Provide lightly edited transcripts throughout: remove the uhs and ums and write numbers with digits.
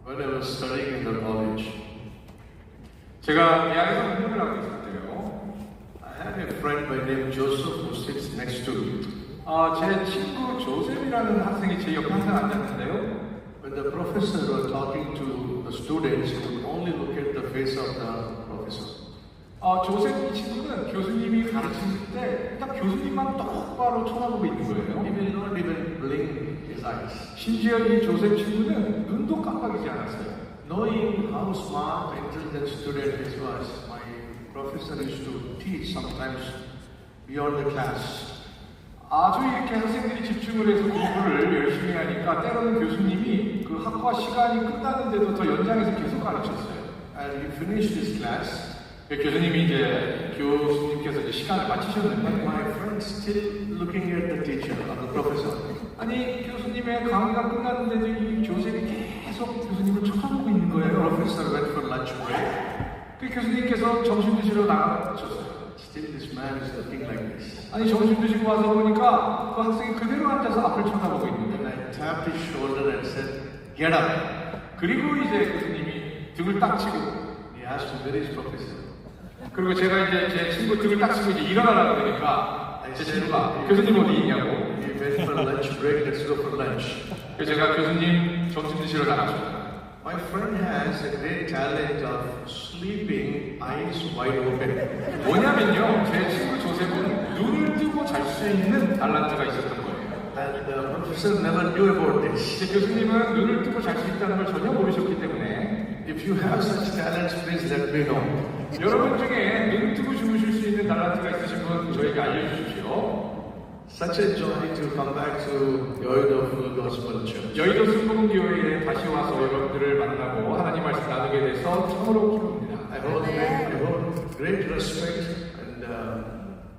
when I was studying in the college. 제가 대학에서 공부를 하고 있을 때요. I had a friend by name Joseph who sits next to me. 제 친구 조셉이라는 학생이 제 옆에 항상 앉았는데요. When the professor was talking to the students, he would only look at the face of the professor. 조셉 이 친구는 교수님이 가르칠 때 딱 교수님만 똑바로 쳐다보고 있는 거예요. He will not even blink his eyes. 심지어 이 조셉 친구는 눈도 깜빡이지 않았어요. Knowing how smart, intelligent student he was, my professor used to teach sometimes beyond the class. 아주 이렇게 학생들이 집중을 해서 공부를 열심히 하니까 때로는 교수님이 그 학과 시간이 끝나는데도 더 연장해서 계속 가르쳤어요. And he finished his class. 교수님이 이제 교수님께서 이제 시간을 마치셨는데 My friend still looking at the teacher or the professor. 아니 교수님의 강의가 끝났는데도 이 조셉이 계속 교수님을 쳐다보고 있는 The 거예요. professor went for lunch break. 그 교수님께서 점심 드시러 나가셨어요. Still this man is looking like this. 아니 점심 드시고 와서 보니까 그 학생이 그대로 앉아서 앞을 쳐다보고 있는 Then 거예요. I tapped his shoulder and said, "Get up." 그리고 이제 교수님이 등을 딱 치고 He asked me, "Where is professor?" 그리고 제가 이제 제 친구 등을 딱 치고 이제 일어나라고 그러니까 제 친구가 교수님 어디 있냐고. He went for lunch break. Let's go for lunch. 그래서 제가 교수님 점심 드시러 나가셨어요. My friend has a great talent of sleeping eyes wide open. 뭐냐면요, 제 친구 조셉은 눈을 뜨고 잘 수 있는 달란트가 있었던 거예요. And the professor never knew about this. 제 교수님은 눈을 뜨고 잘 수 있다는 걸 전혀 모르셨기 때문에 If you have such talents, please let me know. 여러분 중에 눈 뜨고 주무실 수 있는 달란트가 있으신 분 저에게 알려주십시오. Such a joy to come back to Yoido Full Gospel Church. 여의도 순복음교회에 다시 와서 여러분들을 만나고 하나님 말씀 나누게 돼서 참으로 기쁩니다. I hold great respect and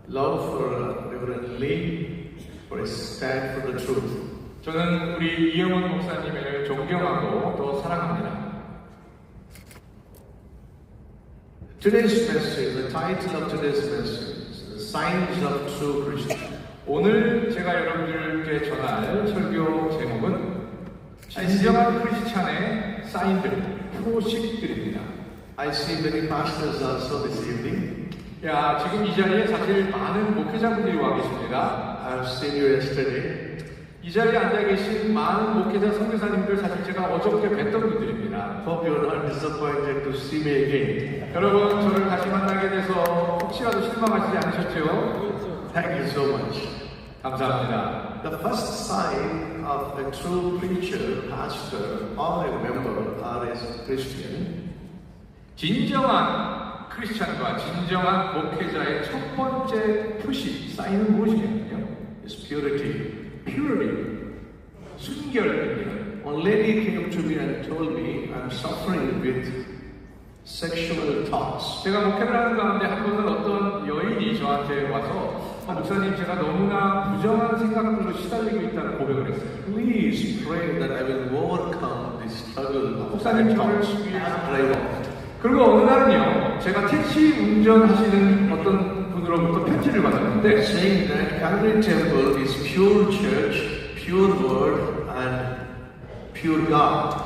love for Reverend Lee for his stand for the truth. 저는 우리 이영원 목사님을 존경하고 또 사랑합니다. Today's message, the title of today's message is The Signs of True Christian. 오늘 제가 여러분들께 전할 설교 제목은 진정한 크리스찬의 사인들, 표식들입니다. I see many pastors also this evening. 지금 이 자리에 사실 많은 목회자분들이 와 계십니다. I have seen you yesterday. 이 자리에 앉아 계신 많은 목회자 선교사님들 사실 제가 어저께 뵀던 분들입니다. Hope you are not disappointed to see me again. 여러분 저를 다시 만나게 돼서 혹시라도 실망하시지 않으셨죠? Thank you so much. 감사합니다. The first sign of a true preacher, pastor, or a member or a Christian 진정한 크리스찬과 진정한 목회자의 첫 번째 표시, 사인은 무엇이냐면요? is purity. purity, 순결입니다. One lady came to me and told me I'm suffering with sexual thoughts. 제가 목회를 하는 가운데 한 번은 어떤 여인이 저한테 와서 목사님 제가 너무나 부정한 생각들로 시달리고 있다는 고백을 했어요. Please pray that I will overcome this struggle of 목사님 저를 thoughts and drive out. 그리고 어느 날은요, 제가 택시 운전하시는 어떤 분으로부터 편지를 받았는데 Saying that Calvary Temple is pure church, pure word, and pure God.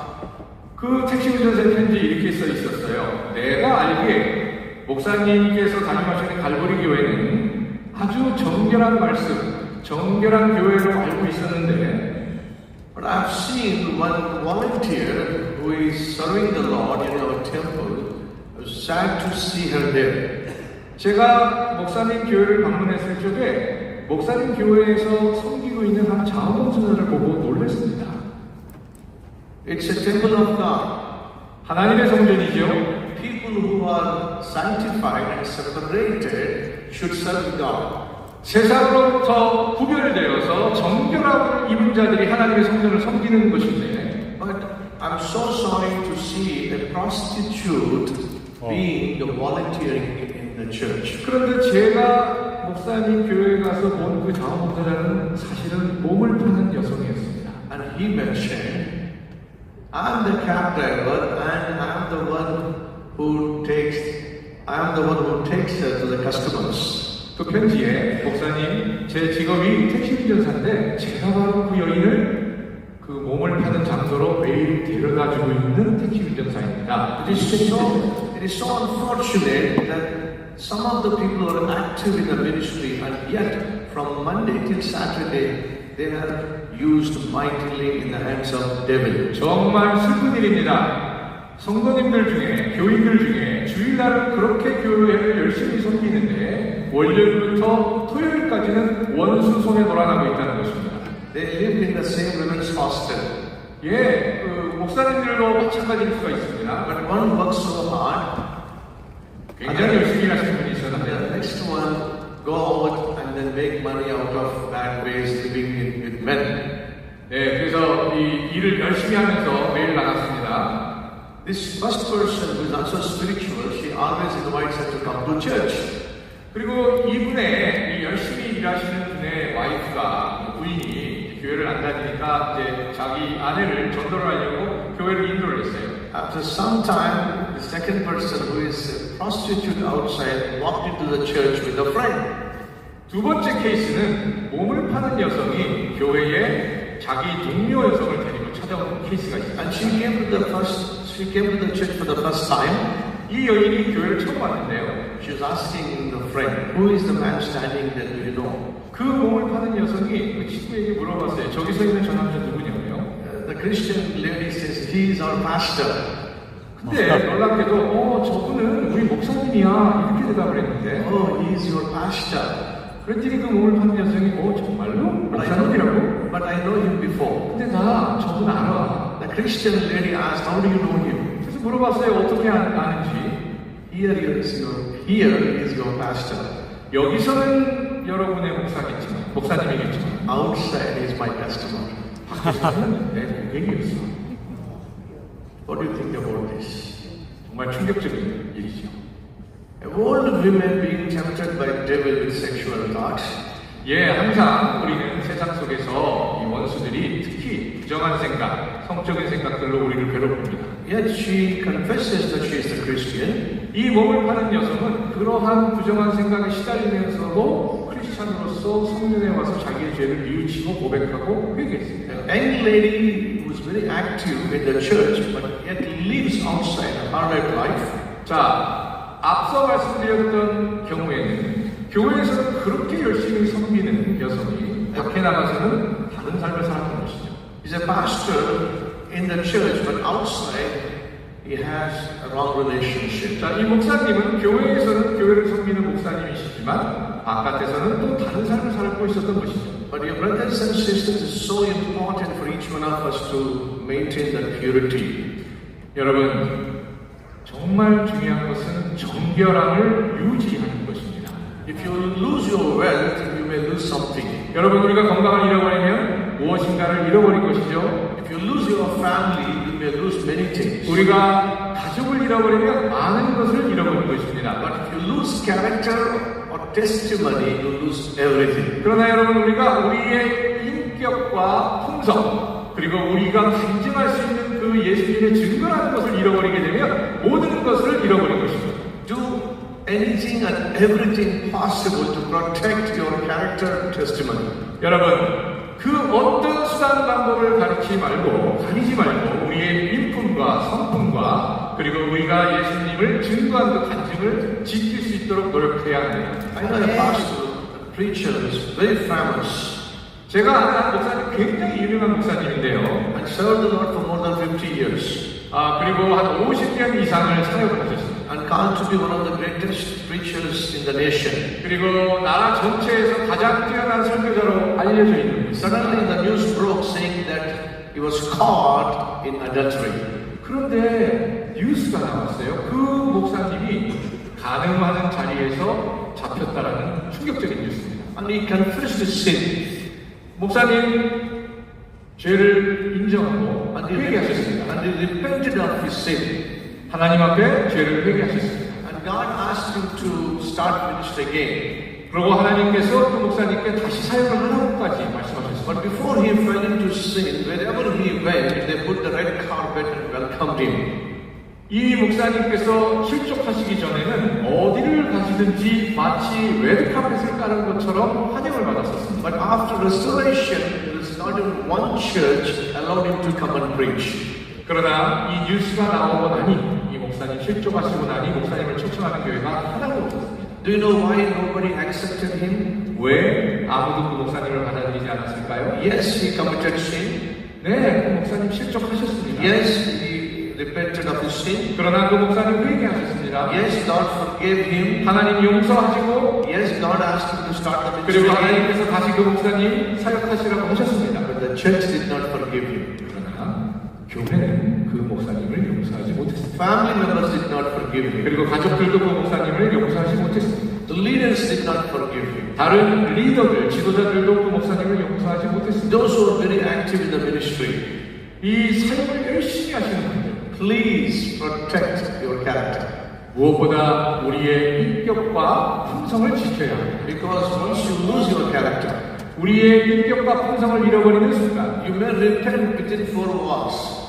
그 택시 운전사 편지에 이렇게 써 있었어요. 내가 알기에 목사님께서 다니시는 갈보리 교회는 아주 정결한 말씀, 정결한 교회로 알고 있었는데 But I've seen one volunteer who is serving the Lord in our temple. I was sad to see her there. 제가 목사님 교회를 방문했을 적에 목사님 교회에서 섬기고 있는 한 자원봉사자를 보고 놀랐습니다. It's a temple of God. 하나님의 성전이죠. People who are sanctified and separated should serve God. 세상으로부터 구별되어서 정결함을 입은 자들이 하나님의 성전을 섬기는 것인데 But I'm so sorry to see a prostitute being the volunteering in the church. 그런데 제가 목사님 교회에 가서 본 그 자원봉사자는 사실은 몸을 파는 여성이었습니다. And he mentioned, I'm the cab driver and I'm the one who takes her to the customers. 그 편지에 목사님 제 직업이 택시 운전사인데 제가 바로 그 여인을 그 몸을 파는 장소로 매일 데려다주고 있는 택시 운전사입니다. It is so unfortunate that some of the people who are active in the ministry and yet from Monday till Saturday they are used mightily in the hands of devil. 정말 슬픈 일입니다. 성도님들 중에, 교인들 중에 주일날은 그렇게 교회를 열심히 섬기는데 월요일부터 토요일까지는 원수 손에 놀아나고 있다는 것입니다. They live in the same women's hostel. 예, 그 목사님들도 마찬가지일 수가 있습니다. But one works so hard, 굉장히 열심히 일하시는 분이 and 있었는데 the next one go out and then make money out of bad ways living with men. 네, 그래서 이 일을 열심히 하면서 매일 나갔습니다. This first person who is also spiritual, she always invites her to come to church. 그리고 이분의 이 열심히 일하시는 분의 와이프가 부인이 교회를 안 다니니까 이제 자기 아내를 전도를 하려고 교회를 인도를 했어요. After some time, the second person who is a prostitute outside walked into the church with a friend. 두 번째 케이스는 몸을 파는 여성이 교회에 자기 동료 여성을 데리고 찾아온 케이스가 있어요. And she came to the church for the first time. 이 여인이 교회를 처음 왔는데요. She was asking the friend, who is the man standing there, do you know? 그 몸을 파는 여성이 그 친구에게 물어봤어요. 저기 서 있는 저 남자 누구냐고요? The Christian lady says, he is our pastor. 근데 놀랍게도 저분은 우리 목사님이야 이렇게 대답을 했는데 Oh, he is your pastor. 그랬더니 그 몸을 파는 여성이 정말로? 목사님이라고? But I know him before. 근데 나 저분 알아. The Christian lady asked, how do you know him? 그래서 물어봤어요. 어떻게 아는지. Here is your pastor. 여기서는 여러분의 목사님이겠지만 Outside is my customer. 밖에서는 내 고객이었어. What do you think about this? 정말 충격적인 일이죠. All women being tempted by devil with sexual thoughts. 예, 항상 우리는 세상 속에서 이 원수들이 특히 부정한 생각, 성적인 생각들로 우리를 괴롭힙니다. Yet she confesses that she is a Christian. 이 몸을 파는 여성은 그러한 부정한 생각에 시달리면서도 크리스찬으로서 성전에 와서 자기의 죄를 뉘우치고 고백하고 회개했습니다. A young lady who is very active in the church but yet lives outside a harlot life. 자, 앞서 말씀드렸던 경우에는 교회에서는 그렇게 열심히 섬기는 여성이 밖에 나가서는 다른 삶을 살았던 것이죠. He's a pastor in the church, but outside he has a wrong relationship. 자, 이 목사님은 교회에서는 교회를 섬기는 목사님이시지만 바깥에서는 또 다른 삶을 살고 있었던 것이죠. But your brothers and sisters, it's so important for each one of us to maintain that purity. 여러분, 정말 중요한 것은 정결함을 유지하는 것입니다. If you lose your wealth, you may lose something. 여러분, 우리가 건강을 잃어버리면 무엇인가를 잃어버린 것이죠. If you lose your family, you may lose many things. 우리가 가족을 잃어버리면 많은 것을 잃어버린 것입니다. But if you lose character or testimony, you lose everything. 그러나 여러분, 우리가 우리의 인격과 품성 그리고 우리가 간증할 수 있는 그 예수님의 증거라는 것을 잃어버리게 되면 모든 것을 잃어버린 것입니다. Do anything and everything possible to protect your character testimony. 여러분, 그 어떤 수단 방법을 가리지 말고 우리의 인품과 성품과 그리고 우리가 예수님을 증거한 그 간증을 지킬 수 있도록 노력해야 합니다. I know a pastor, a preacher is very famous 제가 아는 목사님 굉장히 유명한 목사님인데요. and served the Lord for more than 50 years. 그리고 한 50년 이상을 사역을 하셨습니다. And called to be one of the greatest preachers in the nation. 그리고 나라 전체에서 가장 뛰어난 설교자로 알려져 있는 분입니다. Suddenly the news broke saying that he was caught in adultery. 그런데 뉴스가 나왔어요. 그 목사님이 간음하는 자리에서 잡혔다라는 충격적인 뉴스입니다. And he confessed his sin. 목사님 죄를 인정하고 And he 회개하셨습니다. repented of his sin. 하나님 앞에 죄를 회개하셨습니다. And God asked him to start ministry again. 그리고 하나님께서 그 목사님께 다시 사역을 하라고까지 말씀하셨습니다. But before he fell into sin, wherever he went, they put the red carpet and welcomed him. 이 목사님께서 실족하시기 전에는 어디를 가시든지 마치 레드카펫을 깔은 것처럼 환영을 받았었습니다. But after restoration, there is not even one church allowed him to come and preach. 그러나 이 뉴스가 나오고 나니 이 목사님 실족하시고 나니 목사님을 초청하는 교회가 하나도 없었습니다. Do you know why nobody accepted him? 왜 아무도 그 목사님을 받아들이지 않았을까요? Yes, he committed sin. 네, 그 목사님 실족하셨습니다. Yes, he repented of his sin. 그러나 그 목사님 회개하셨습니다. Yes, God forgave him. 하나님 용서하시고 Yes, God asked him to start the 그리고 ministry. 하나님께서 다시 그 목사님 사역하시라고 하셨습니다. But the church did not forgive him. 그러나 교회는 그 목사님을 용서하지 못했습니다. Family members did not forgive him. 그리고 가족들도 그 목사님을 용서하지 못했습니다. The leaders did not forgive him. 다른 리더들, 지도자들도 그 목사님을 용서하지 못했습니다. Those who are very active in the ministry, 이 사역을 열심히 하시는 분들, please protect your character. 무엇보다 우리의 인격과 품성을 지켜야 합니다. Because once you lose your character, 우리의 인격과 품성을 잃어버리는 순간, you may repent within 4 walls.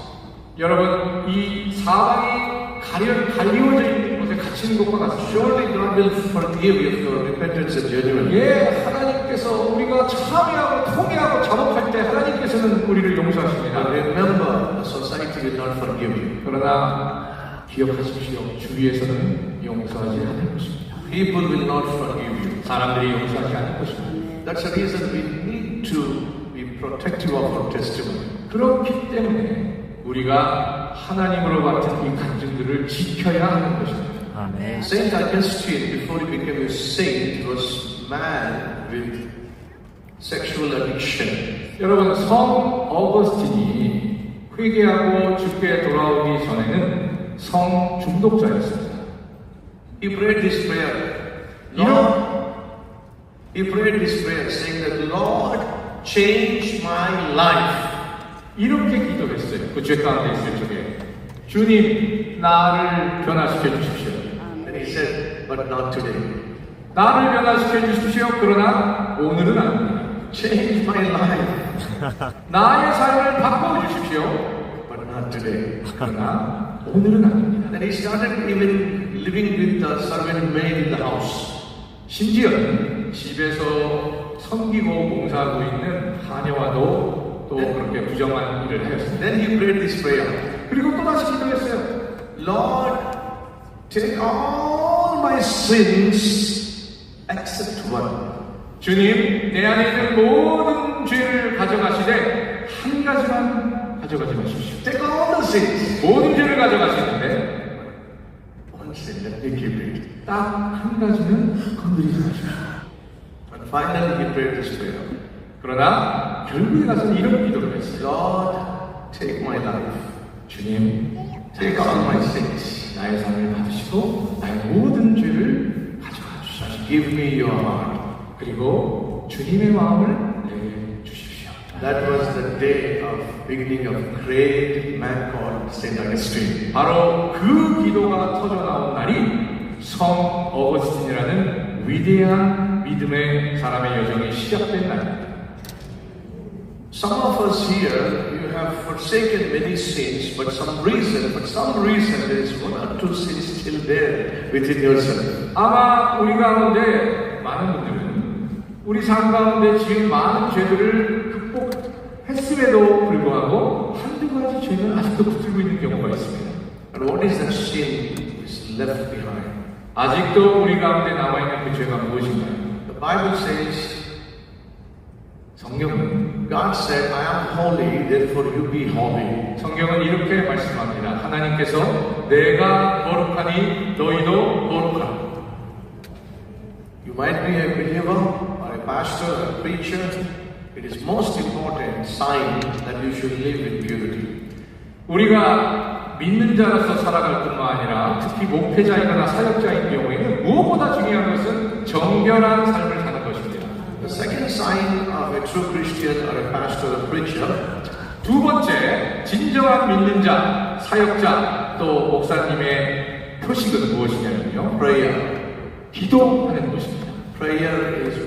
여러분, 이 사방이 갈리워져 있는 곳에 갇히는 것과 같습니다. Surely God will forgive you if your repentance is genuine. 예, 하나님께서 우리가 참여하고 통회하고 작업할 때 하나님께서는 우리를 But 용서하십니다. remember, the society will not forgive you. 그러나 기억하십시오. 주위에서는 용서하지 않을 것입니다. People will not forgive you. 사람들이 용서하지 않을 것입니다. That's the reason we need to be protective of our testimony. 그렇기 때문에 우리가 하나님으로 맡은 이 간증들을 지켜야 하는 것입니다. 아멘. Saint Augustine, before he became a saint, was mad with sexual addiction. 여러분, 성 어거스틴이 회개하고 주께 돌아오기 전에는 성 중독자였습니다. He prayed this prayer. Lord, he prayed this prayer saying that, Lord, change my life. 이렇게 기도했어요. 그 죄 가운데 있을 적에 주님, 나를 변화시켜 주십시오. And he said, but not today. 나를 변화시켜 주십시오. 그러나 오늘은 아닙니다. Change my life, 나의 삶을 바꿔 주십시오. but not today. 그러나 오늘은 아닙니다. Then he started even living with the servant maid in the house. 심지어는 집에서 섬기고 봉사하고 있는 하녀와도 또 그렇게 부정한 일을 하였습니다. Then he prayed this prayer. 그리고 또다시 기도했어요. Lord, take all my sins except one. 주님, 내 안에 있는 모든 죄를 가져가시되 한 가지만 가져가지 마십시오. Take all the sins. 모든 죄를 가져가시는데 One sin, let me keep it. 딱 한 가지는 건드리지 마십시오. And finally he prayed this prayer. 그러나 결국에 가서는 이런 기도를 했어요. Lord, take my life. 주님, Take all my sins. 나의 삶을 받으시고 나의 모든 죄를 가져가 주십시오. Give me your heart. 그리고 주님의 마음을 내게 주십시오. That was the day of beginning of great man called Saint Augustine. 바로 그 기도가 터져 나온 날이 성 어거스틴이라는 위대한 믿음의 사람의 여정이 시작된 날입니다. Some of us here, you have forsaken many sins, but for some reason, there is 1 or 2 sins still there within yourself. 아마 우리 가운데 많은 분들은 우리 삶 가운데 지은 많은 죄들을 극복했음에도 불구하고 한두 가지 죄는 아직도 붙들고 있는 경우가 있습니다. And what is that sin is left behind? 아직도 우리 가운데 남아있는 그 죄가 무엇인가요? The Bible says, 성경은 God said, I am holy, therefore you be holy. 성경은 이렇게 말씀합니다. 하나님께서 내가 거룩하니 너희도 거룩하라. You might be a believer or a pastor or a preacher. It is most important sign that you should live in purity. 우리가 믿는 자로서 살아갈 뿐만 아니라 특히 목회자이거나 사역자인 경우에는 무엇보다 중요한 것은 정결한 삶을 사는 것입니다. The second sign of a true Christian or a pastor or preacher, 두 번째, 진정한 믿는 자, 사역자, 또 목사님의 표식은 무엇이냐면요. prayer. 기도하는 것입니다. Prayer is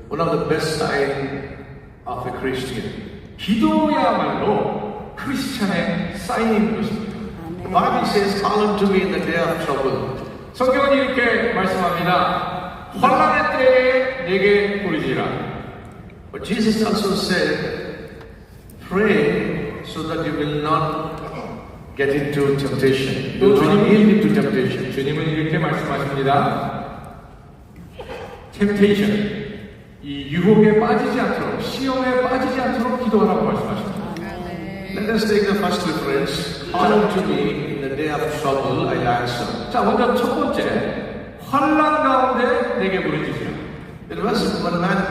one of the best signs of a Christian. 기도야말로 크리스찬의 사인인 것입니다. Bible says, call unto me in the day of trouble. 성경은 이렇게 말씀합니다. 환난의 때에 내게 부르지라. But Jesus also said, pray so that you will not get into temptation. You will not yield into temptation. 주님은 이렇게 말씀하십니다. temptation, 이 유혹에 빠지지 않도록, 시험에 빠지지 않도록 기도하라고 말씀하십니다. Let us take the first reference. Call unto me in the day of trouble, I'll answer. 자, 먼저 첫 번째, 환난 가운데 내게 부르짖으라. There was one man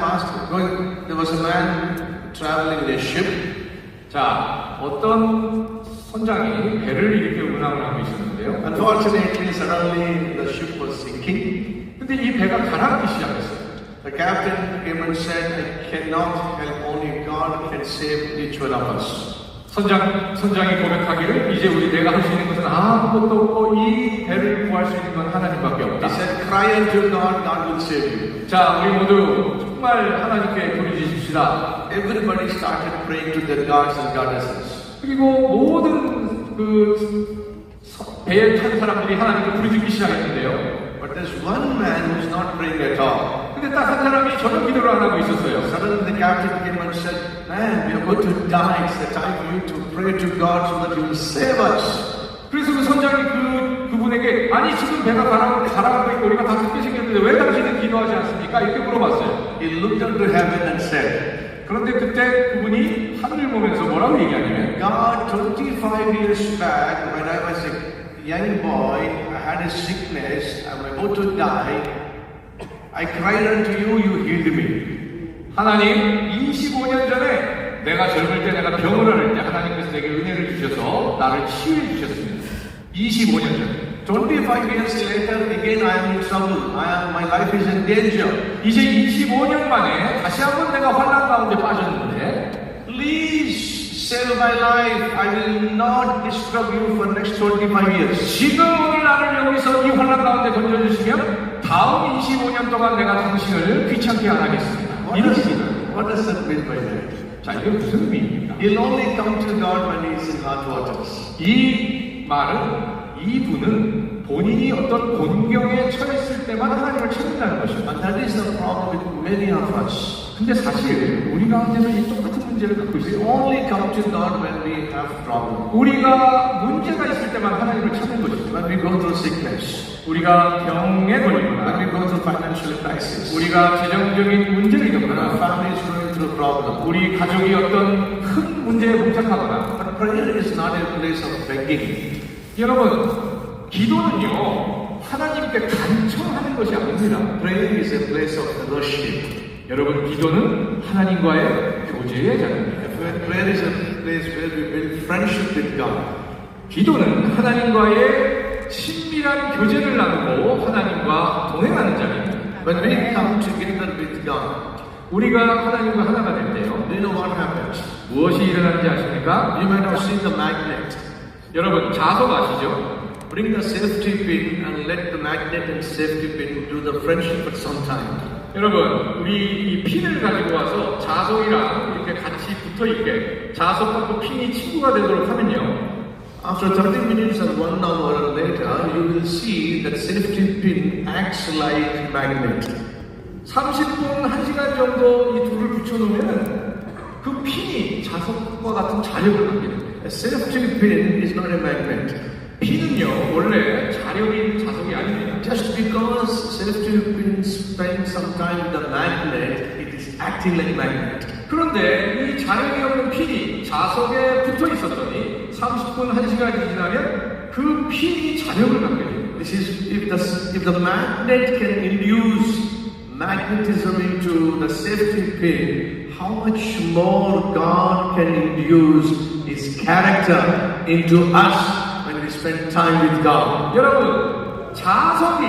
there was a man traveling in a ship. 자, 어떤 선장이 배를 이렇게 운항을 하고 있었는데요. Unfortunately, suddenly the ship was sinking. 근데 이 배가 가라앉기 시작했어요. The captain came and said, I cannot help, only God can save each one of us. 선장이 고백하기를 이제 내가 할 수 있는 것은 아무것도 없고 이 배를 구할 수 있는 건 하나님밖에 없다. He said, cry unto God, God will save you. 자, 우리 모두 정말 하나님께 부르짖읍시다. Everybody started praying to their gods and goddesses. 그리고 모든 배에 탄 사람들이 하나님께 부르짖기 시작했는데요. But there's one man who's not praying at all. 근데 딱 한 사람이 전혀 기도를 안 하고 있었어요. Suddenly the captain came and said, man, we are going to die. It's the time for you to pray to God so that He will save us. 그래서 그 선장이 그분에게 아니 지금 배가 가라앉고 있고 우리가 다 죽게 생겼는데 왜 당신은 기도하지 않습니까? 이렇게 물어봤어요. He looked up to heaven and said, 그런데 그때 그분이 하늘을 보면서 뭐라고 얘기하냐면 God, 25 years back when I was a young boy, I had a sickness, I'm about to die. I cried unto you, you healed me. 하나님, 25년 전에 내가 젊을 때 내가 병을 앓을 때 하나님께서 내게 은혜를 주셔서 나를 치유해 주셨습니다. 25년 전에. 25 years later, again I am in trouble. My life is in danger. 이제 25년 만에 다시 한번 내가 환난 가운데 빠졌는데 Please save my life. I will not disturb you for next 25 years. 지금 오늘 나를 여기서 이 환난 가운데 건져주시면 다음 25년 동안 내가 당신을 귀찮게 안 하겠습니다. What does that mean by that? 자, 이게 무슨 의미입니까? He'll only come to God when he's in hot waters. 이 말은 이분은 본인이 어떤 곤경에 처했을 때만 하나님을 찾는다는 것입니다. And that is the problem with many of us. 근데 사실 우리 가운데도 이 똑같은 문제를 갖고 We 있어요. only come to God when we have problem. 우리가 문제가 있을 때만 하나님을 찾는 것입니다. When we go through sickness. 우리가 병에 When 걸리거나 we go through financial crisis. 우리가 재정적인 문제를 When our 겪거나 family is going through problem. 우리 가족이 어떤 큰 문제에 봉착하거나 But prayer is not a place of begging. 여러분, 기도는요 하나님께 간청하는 것이 아닙니다. Prayer is a place of fellowship. 여러분, 기도는 하나님과의 교제의 자리입니다. Prayer is a place where we build friendship with God. 기도는 하나님과의 친밀한 교제를 나누고 하나님과 동행하는 자리입니다. When we come together with God, 우리가 하나님과 하나가 될 때요, do you know what happens? 무엇이 일어나는지 아십니까? You might have seen the magnet. 여러분, 자석 아시죠? Bring the safety pin and let the magnet and safety pin do the friendship for some time. 여러분, 우리 이 핀을 가지고 와서 자석이랑 이렇게 같이 붙어있게 자석과 핀이 친구가 되도록 하면요, After 30 minutes or 1 hour later, you will see that safety pin acts like magnet. 30분, 1시간 정도 이 둘을 붙여놓으면 그 핀이 자석과 같은 자력을 갖게 됩니다. A safety pin is not a magnet. 핀은요, 원래 자력이 있는 자석이 아닙니다. Just because safety pin spends some time with the magnet, it is acting like magnet. 그런데 이 자력이 없는 핀이 자석에 붙어 있었더니 30분, 1시간이 지나면 그 핀이 자력을 갖게 됩니다. This is if the magnet can induce magnetism into the safety pin, how much more God can induce His character into us when we spend time with God. 여러분, 자석이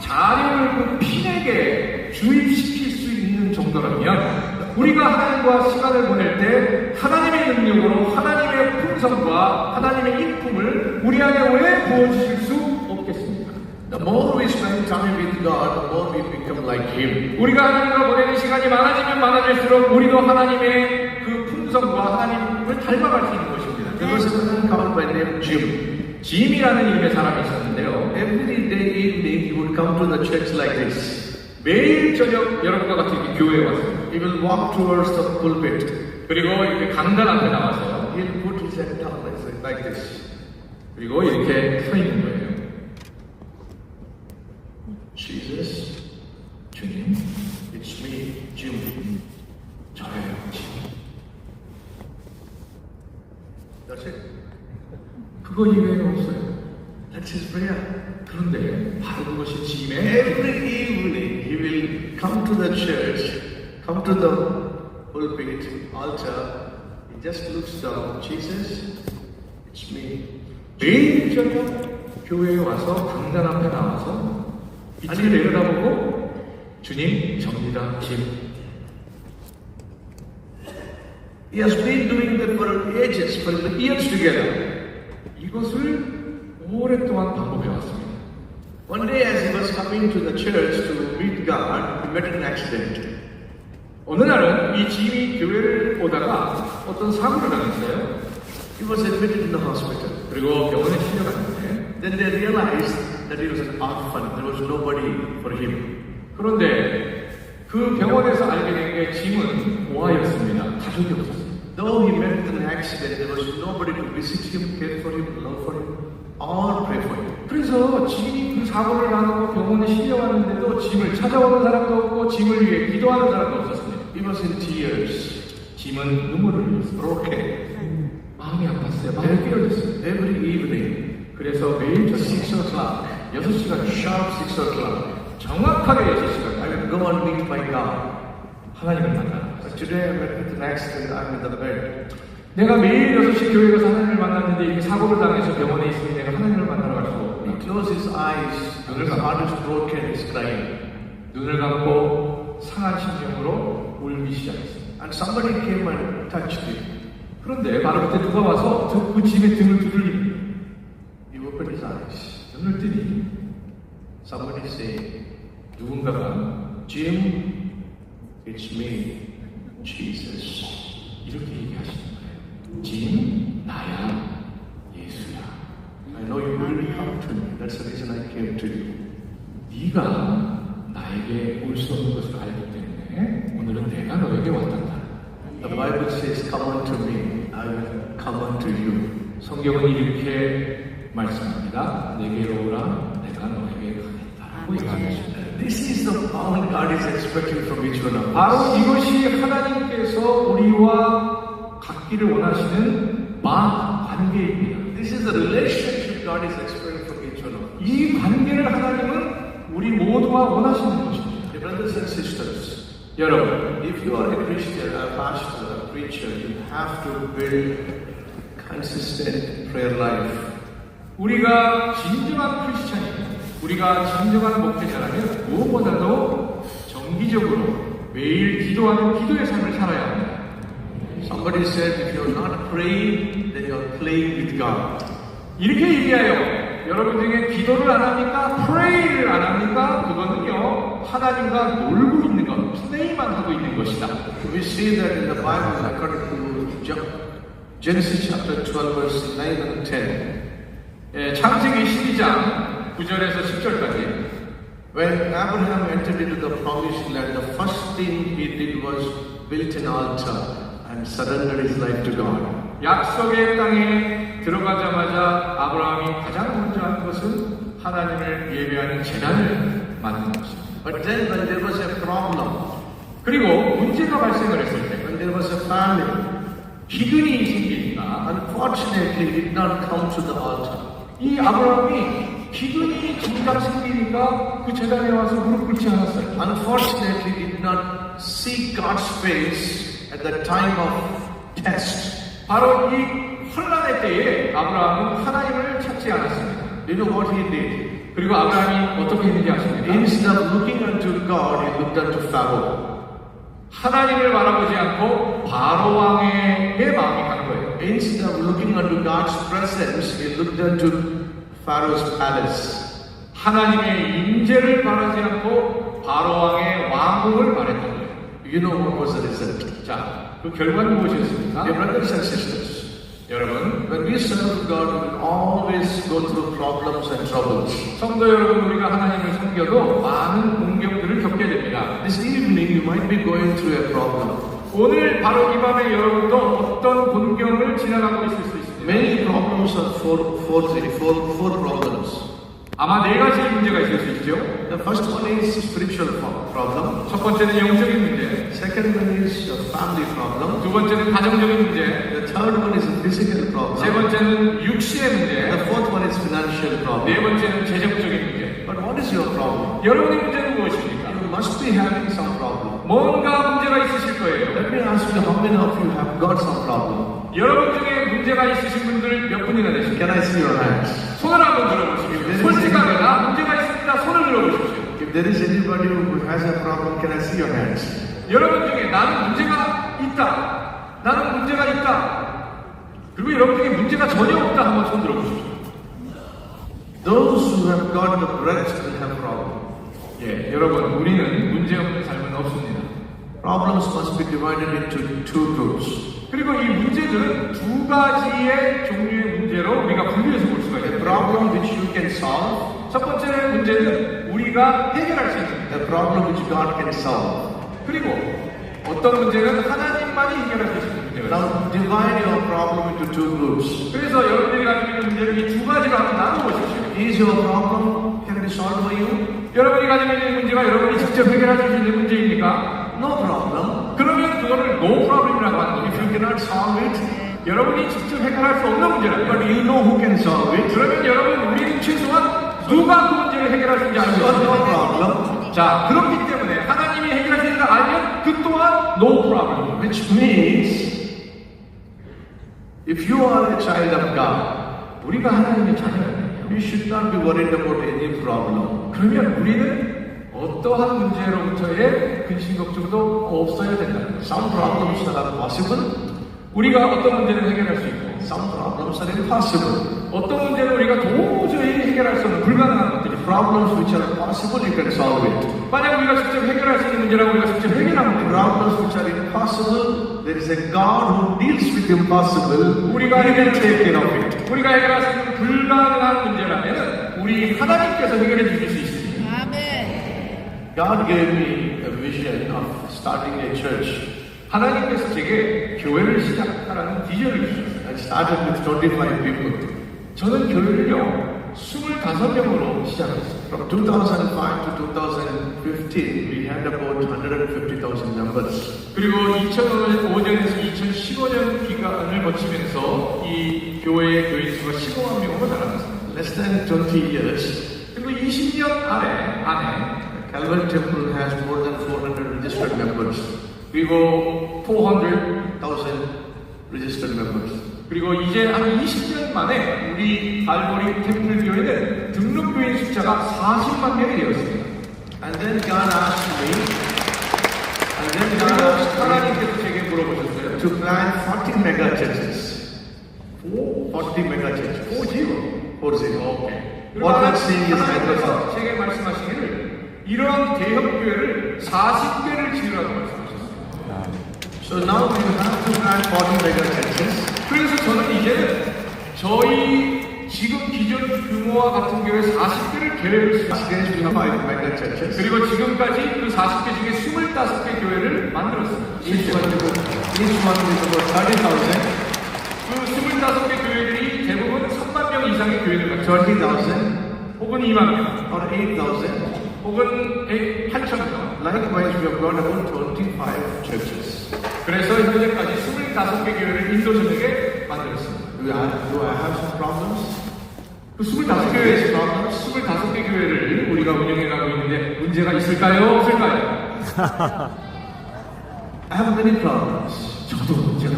자력을 그 핀에게 주입시킬 수 있는 정도라면 우리가 하나님과 시간을 보낼 때 하나님의 능력으로 하나님의 풍성과 하나님의 인품을 우리 안에 왜 부어주실 수 없겠습니까? The more we spend time with God, the more we become like Him. 우리가 하나님과 보내는 시간이 많아지면 많아질수록 우리도 하나님의 그 풍성과 하나님을 닮아갈 수 있는 것입니다. There was a man called by name Jim. 짐이라는 이름의 사람이 있었는데요. Every day evening he would come to the church like this. 매일 저녁 여러분과 같이 이렇게 교회에 왔어요. He will walk towards the pulpit. 그리고 이렇게 강단 앞에 나와서요. He'll put his head down like this. 그리고 이렇게 서 있는 거예요. Jesus, 주님, it's me, Jim. 저예요. That's it. 그거 이외에는 없어요. That's his prayer. 그런데 바로 그것이 짐의 Every evening he will come to the church, come to the pulpit, altar. He just looks down. Jesus, it's me. 매일 저녁 교회에 와서 강단 앞에 나와서 빛을 내려다보고 주님, 접니다, 짐. He has been doing that for ages, for years together. 이것을 오랫동안 반복해 왔습니다. One day as he was coming to the church to meet God, he met an accident. 어느 날은 이 짐이 교회를 오다가 어떤 사고를 당했어요. He was admitted in the hospital. 그리고 병원에 실려갔는데 Then they realized that he was an orphan. There was nobody for him. 그런데 그 병원에서 알게 된 게 짐은 고아였습니다. 가족이 없었어요. Though he met with an accident, there was nobody to visit him, care for him, love for him, or pray for him. 그래서 짐이 그 사고를 당하고 병원에 실려왔는데도 짐을 찾아오는 사람도 없고 짐을 위해 기도하는 사람도 없었습니다. He was in tears, 짐은 눈물을 흘렸어요. broken. 마음이 아팠어요. 마음이 삐어졌어요. Every evening, 그래서 매일 저녁 6 o'clock, 6시간 sharp 6 o'clock, 정확하게 I 6시간 will go and meet my God. 하나님을 만나. But today I met with an accident, I'm in the bed. 내가 매일 6시 교회 가서 하나님을 만났는데 이렇게 사고를 당해서 병원에 있으니 내가 하나님을 만나러 갈 수가 없구나. He closed his eyes, his heart is broken, he's crying. 눈을 감고 상한 심정으로 울기 시작했습니다. And somebody came and touched him. 그런데 바로 그때 누가 와서 그 짐의 등을 두들립니다. He opened his eyes. 눈을 뜨니 Somebody said, 누군가가 Jim, it's me, Jesus. 이렇게 얘기하시는 거예요. 짐, 나야, 예수야. I know you will come to me. That's the reason I came to you. 네가 나에게 올 수 없는 것을 알기 때문에 오늘은 내가 너에게 왔단다. The Bible says, come unto me, I will come unto you. 성경은 이렇게 말씀합니다. 내게로 오라, 내가 너에게 가겠다라고 얘기하십니다. This is the bond God is expecting from each one of us. 바로 이것이 하나님께서 우리와 갖기를 원하시는 관계입니다. This is the relationship God is expecting from each one of us. 이 관계를 하나님은 우리 모두와 원하시는 것입니다. Dear brothers and sisters, 여러분, if you are a Christian, a pastor, a preacher, you have to build consistent prayer life. 우리가 진정한 크리스찬이고 우리가 진정한 목회자라면 무엇보다도 정기적으로 매일 기도하는 기도의 삶을 살아야 합니다. Somebody said, if you're not praying, then you're playing with God. 이렇게 얘기해요. 여러분 중에 기도를 안 합니까? 프레이를 안 합니까? 그거는요, 하나님과 놀고 있는 것, 플레이만 하고 있는 것이다. We see that in the Bible, according to Genesis chapter 12, verse 9 and 10. 예, 창세기 12장 9절에서 10절까지. When Abraham entered into the promised land, the first thing he did was built an altar and surrendered his life to God. 약속의 땅에 들어가자마자 아브라함이 가장 먼저 한 것은 하나님을 예배하는 제단을 만든 것입니다. But then when there was a problem, 그리고 문제가 발생을 했을 때, when there was a famine, 기근이 생기니까 unfortunately he did not come to the altar. 이 아브라함이 기근이 정작 생기니까 그 제단에 와서 무릎 꿇지 않았어요. Unfortunately, he did not see God's face at the time of test. 바로 이 혼란의 때에 아브라함은 하나님을 찾지 않았습니다. You know what he did? 그리고 아브라함이 어떻게 했는지 아십니까? Instead of looking unto God, he looked unto Pharaoh. 하나님을 바라보지 않고 바로 왕의 마음이 간 거예요. Instead of looking unto God's presence, he looked unto Pharaoh's palace. 하나님의 임재를 바라지 않고 바로 왕의 왕궁을 바랬던 거예요. You know what was the result? 자, 그 결과는 무엇이었습니까? Dear brothers and sisters, 여러분, When we serve God, we will always go through problems and troubles. 성도 여러분, 우리가 하나님을 섬겨도 많은 공경들을 겪게 됩니다. This evening, you might be going through a problem. 오늘 바로 이 밤에 여러분도 어떤 곤경을 지나가고 있을 수 있습니다. Many problems are four problems. 아마 네 가지 문제가 있을 수 있죠. The first one is spiritual problem. 첫 번째는 영적인 문제, Second one is a family problem. 두 번째는 가정적인 문제, The third one is a physical 세 problem. 번째는 육신의 문제, The fourth one is financial 네 problem. 번째는 재정적인 문제. But what is your problem? 여러분의 문제는 무엇입니까? You must be having some problem. 뭔가 문제가 있으실 거예요. Let me ask you, how many of you have got some problem? 여러분 중에 문제가 있으신 분들 몇 분이나 되십니까? Can I see your hands? 손을 한번 들어보십시오. 솔직하게 나 문제가 있습니다. 손을 들어보십시오. If there is anybody who has a problem, can I see your hands? 여러분 중에 나는 문제가 있다. 나는 문제가 있다. 그리고 여러분 중에 문제가 전혀 없다. 한번 손 들어보십시오. Those who have got the breath will have problem. 예, 여러분 우리는 문제 없는 삶은 없습니다. Problems must be divided into two groups. 그리고 이 문제들은 두 가지의 종류의 문제로 우리가 분류해서 볼 수가 A 있습니다. problem which you can solve, 첫 번째 문제는 우리가 해결할 수 있는 문제. a problem which God can solve. 그리고 어떤 문제는 하나님만이 해결할 수 있는 문제가 있습니다. Now divide your problem into two groups. 그래서 여러분들이 가지고 있는 문제를 이 두 가지로 한번 나눠보십시오. Is your problem can be solved by you? 여러분이 가지고 있는 문제가 여러분이 직접 해결할 수 있는 문제입니까? No problem. 그러면 그거를 no problem이라고 하는 If 거죠. you cannot solve it, 여러분이 직접 해결할 수 없는 문제라는 but 거예요. you know who can solve it, 그러면 여러분 우리는 최소한 누가 그 문제를 해결할 수 있는지 알고 so no 있습니다. problem. 자, 그렇기 때문에 하나님이 해결할 수 있는 걸 알면 그 또한 no problem. Which means, if you are a child of God, 우리가 하나님의 자녀예요. you should not be worried about any problem. 그러면 우리는 어떠한 문제로부터의 근심 걱정도 없어야 된다는 거예요. Some problems are possible, 우리가 어떤 문제를 해결할 수 있고 some problems are impossible. 어떤 문제는 우리가 도저히 해결할 수 없는 불가능한 것들이 Problems which are possible, you can solve it. 만약 우리가 직접 해결할 수 있는 문제라고 우리가 직접 해결하면 됩니다. Problems which are impossible, there is a God who deals with impossible. 우리가 He will take care of it. 우리가 해결할 수 있는 불가능한 문제라면 우리 하나님께서 해결해 주실 수 있습니다. God gave me a vision of starting a church. 하나님께서 제게 교회를 시작하라는 비전을 주셨어요. I started with 25 people. 저는 교회를요 25명으로 시작했어요. From 2005 to 2015, we had about 150,000 members. 그리고 2005년에서 2015년 기간을 거치면서 이 교회의 교인 수가 15만 명으로 자랐습니다. Less than 20 years, 그리고 20년 안에 Calvary Temple has more than 400 registered members. 그리고 400 1,000 registered members. 그리고 이제 한 20년 만에 우리 갈보리 템플 교회는 등록 교인 숫자가 40만 명이 되었습니다. And then God asked me, 그리고 하나님께서 제게 물어보셨어요. to plant 40 mega churches. 40 mega churches. 40. 오케이. 그리고 What I'm saying is 하나님께서 Hyderabad. 제게 말씀하시기를 이런 대형 교회를 40개를 지으라고 말씀하셨어요. So now you have to plant 40 mega churches. 그래서 저는 이제는 저희 지금 기존 규모와 같은 교회 40개를 계획을 했습니다. Against 5 mega churches. 그리고 지금까지 그 40개 중에 25개 교회를 만들었습니다. Each one is about 30,000. 그 25개 교회들이 대부분 3만 명 이상의 교회를 갖춰 20,000 혹은 2만 명, or 8,000. 혹은 8천 명. Likewise, we have got about 25 churches. 그래서 현재까지 25개 교회를 인도 전역에 만들었습니다. Do I have some problems? 그 25개 교회를 우리가 운영해가고 있는데 문제가 있을까요? 없을까요? I have many problems. 저도 문제가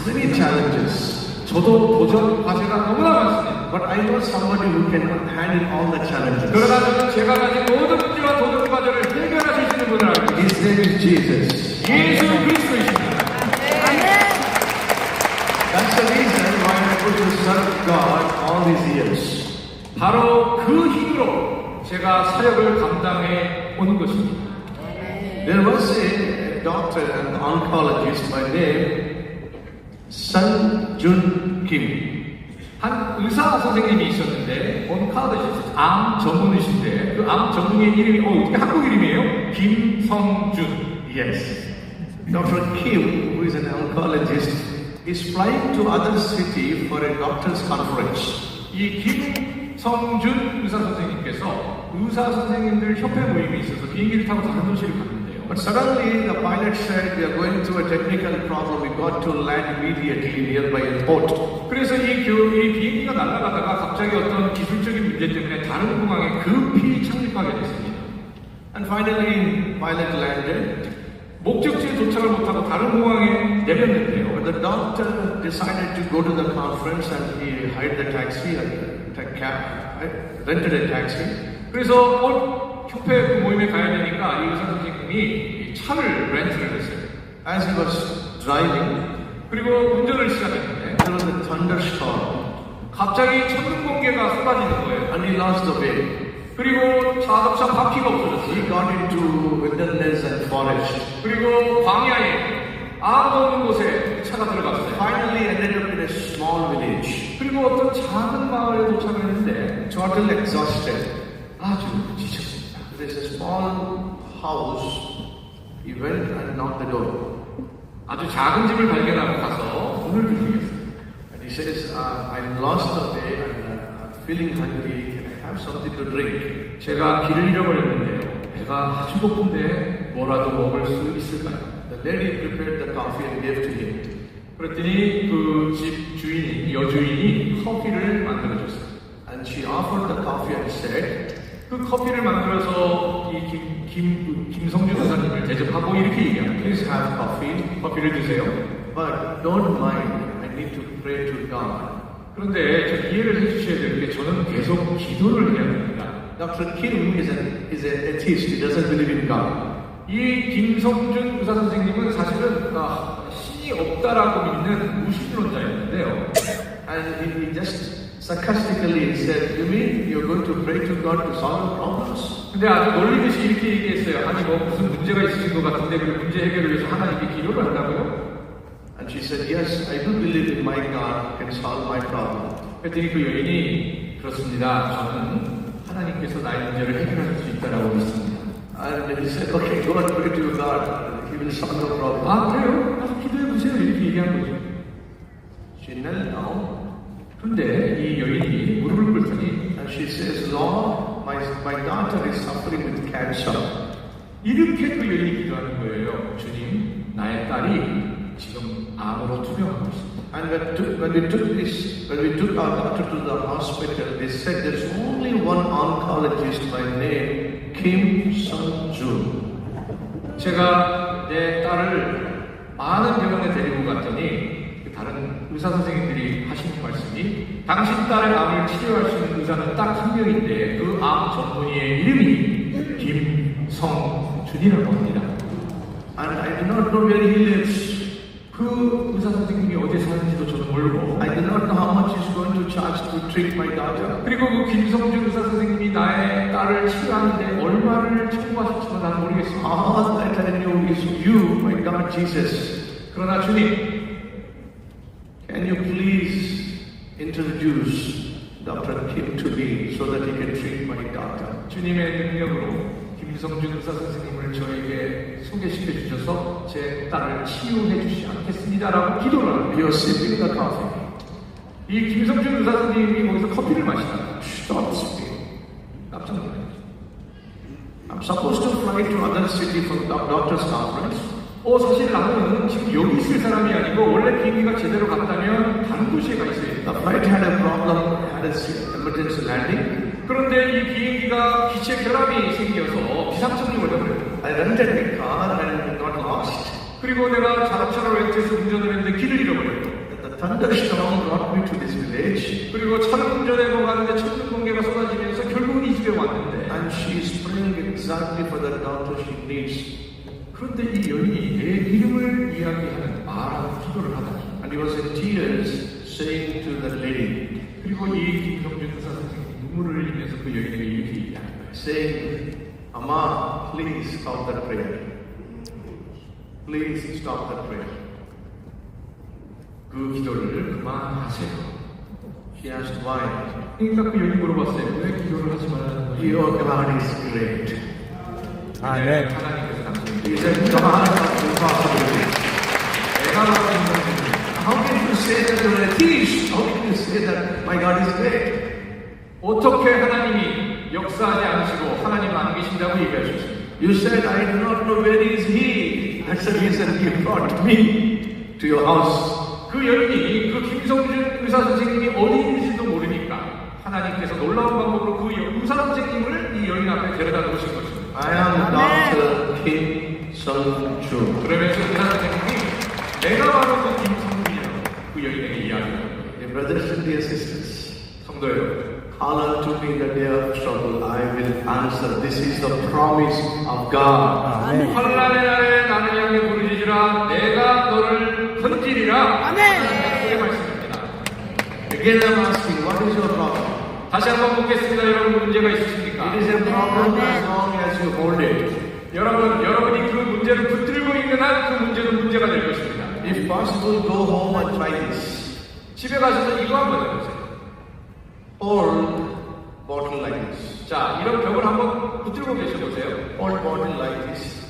Many challenges. 저도 도전 과제가 너무나 많습니다. But I know somebody who can handle all the challenges. 그러나 저는 제가 가진 모든 문제와 도전 과제를 해결할 수 있는 분을 알고 있습니다. His name is Jesus. 예수 그리스도이십니다. That's the reason why I'm able to serve God all these years. 바로 그 힘으로 제가 사역을 감당해 오는 것입니다. There was a doctor, an oncologist by name Sun Jun Kim. 한 의사 선생님이 있었는데 온카더시스 암 전문의신데 그 암 전문의 이름이 어떻게 한국 이름이에요? 김성준. Yes. Dr. Kim, who is an oncologist, is flying to other city for a doctor's conference. 이 김성준 의사 선생님께서 의사 선생님들 협회 모임이 있어서 비행기를 타고 다른 도시를 갔는데요. But suddenly the pilot said, we are going through a technical problem, we got to land immediately nearby airport. 그래서 이 비행기가 날아가다가 갑자기 어떤 기술적인 문제 때문에 다른 공항에 급히 착륙하게 됐습니다. And finally, pilot landed. 목적지에 도착을 못하고 다른 공항에 내렸는데요. But the doctor decided to go to the conference and he hired the taxi, rented a taxi. 그래서 협회 그 모임에 가야 되니까 이 의사 선생님이 이 차를 렌트를 했어요. As he was driving, 그리고 운전을 시작했는데 there was a thunderstorm 갑자기 천둥 번개가 쏟아지는 거예요. and he lost the way. 그리고 자동차 바퀴가 He 없어졌어요. got into wilderness and forest. 그리고 광야에 아무도 없는 곳에 차가 들어갔어요. Finally ended up in a small village. 그리고 어떤 작은 마을에 도착을 했는데 Totally exhausted. 아주 지쳤습니다. There's a small house. He went and knocked the door. 아주 작은 집을 발견하고 가서 문을 두드렸어요. And he says, I lost the way and I'm feeling hungry. Can I have something to drink? 제가 길을 잃어버렸는데요. 배가 아주 고픈데 뭐라도 먹을 수 있을까요? The lady prepared the coffee and gave to him. 그랬더니 그 집 주인이, 여주인이 커피를 만들어줬어요. And she offered the coffee and said, 그 커피를 만들어서 이 김성준 의사님을 대접하고 이렇게 얘기합니다. please have coffee, 커피를 드세요. but don't mind, I need to pray to God. 그런데 좀 이해를 해주셔야 될 게 저는 계속 기도를 해야 됩니다. Dr. Kim is an atheist, he doesn't believe in God. 이 김성준 의사 선생님은 사실은 신이 없다라고 믿는 무신론자였는데요. And he just sarcastically said, you mean you're going to pray to God to solve problems? 근데 아주 놀리듯이 이렇게 얘기했어요. 아니 뭐 무슨 문제가 있으신 것 같은데 그 문제 해결을 위해서 하나님께 기도를 한다고요? And she said, yes, I do believe in my God can solve my problem. 그랬더니 그 여인이 그렇습니다. 저는 하나님께서 나의 문제를 해결할 수 있다라고 믿습니다. And he said, okay, go and pray to God, he will solve the problem. 아 그래요? 가서 기도해보세요. 이렇게 얘기한 거죠. She knelt down 그런데 이 여인이 무릎을 꿇더니 and she says, Lord, my daughter is suffering with cancer. 이렇게 그 여인이 기도하는 거예요. 주님, 나의 딸이 지금 암으로 투병하고 있습니다. And when we took our daughter to the hospital, they said there's only one oncologist by name Kim Sung-jun. 제가 내 딸을 많은 병원에 데리고 갔더니 다른 의사 선생님들이 하시는 말씀이 당신 딸의 암을 치료할 수 있는 의사는 딱 한 명인데 그 암 전문의의 이름이 김성준이라고 합니다. And I do not know where he lives. 그 의사 선생님이 어디 사는지도 저는 모르고 I do not know how much he's going to charge to treat my daughter. 그리고 그 김성준 의사 선생님이 나의 딸을 치료하는데 얼마를 청구하실지도 난 모르겠습니다. All that I knew is you, my God Jesus. 그러나 주님, Can you please introduce Dr. Kim to me so that he can treat my daughter? 주님의 능력으로 김성준 의사 선생님을 저에게 소개시켜 주셔서 제 딸을 치유해 주시지 않겠습니다라고 기도를 합니다. He was sipping the coffee. 이 김성준 의사 선생님이 거기서 커피를 마시다가 Stop sipping. 깜짝 놀랐죠. I'm supposed to fly to other city for the doctor's conference. 사실 나는 지금 여기 있을 사람이 아니고 원래 비행기가 제대로 갔다면 다른 도시에 가 있어야 돼. The flight had a problem, had an emergency landing. 그런데 이 비행기가 기체 결함이 생겨서 비상착륙을 해버렸어요. I rented a car and got lost. 그리고 내가 자동차를 렌트해서 운전을 했는데 길을 잃어버렸고 The thunderstorm brought me to this village. 그리고 차를 운전해서 가는데 천둥 번개가 쏟아지면서 결국은 이 집에 왔는데 And she's praying exactly for the doctor she needs. 그런데 이 여인이 내 이름을 이야기하는 말하는 기도를 하다니 And he was in tears saying to the lady, 그리고 이 김성준 의사 선생님이 눈물을 흘리면서 그 여인에게 이렇게 얘기하는 거예요. saying, Amma, please stop that prayer. Please stop that prayer. 그 기도를 그만하세요. He asked why. 그러니까 그 여인이 물어봤어요. 왜 기도를 하지 말라는 거예요? Your God is great. 아멘. 하나님께서 당신을 He said, God of impossibility. 내가 만든 것입니다. How can you say that you're a thief? How can you say that my God is great? 어떻게 하나님이 역사하지 않으시고 하나님 안 계신다고 얘기할 수 있습니까? You said, I do not know where is he. That's the reason you brought me to your house. 그 여인이 그 김성준 의사 선생님이 어디 있는지도 모르니까 하나님께서 놀라운 방법으로 그 의사 선생님을 이 여인 앞에 데려다 놓으신 것입니다. I am Dr. Kim Sung-Choo. 그러면서 의사 선생님이 내가 바로 그 김성준이라고 그 여인에게 이야기합니다. Dear brothers and dear sisters, 성도 여러분, call unto me in the day of trouble. I will answer. This is the promise of God. 아멘. 환난의 날에 나를 향해 부르짖으라 내가 너를 건지리라. 아멘. 하나님의 말씀입니다. Again, I'm asking, what is your problem? 다시 한번 묻겠습니다. 여러분 문제가 있으십니까? It is a problem as long as you hold it. 여러분이 그 문제를 붙들고 있는 한 그 문제는 문제가 될 것입니다. If possible, go home and try this. 집에 가셔서 이거 한번 해보세요. Hold bottle like this. 자, 이런 벽을 한번 붙들고 계셔보세요. Hold bottle like this.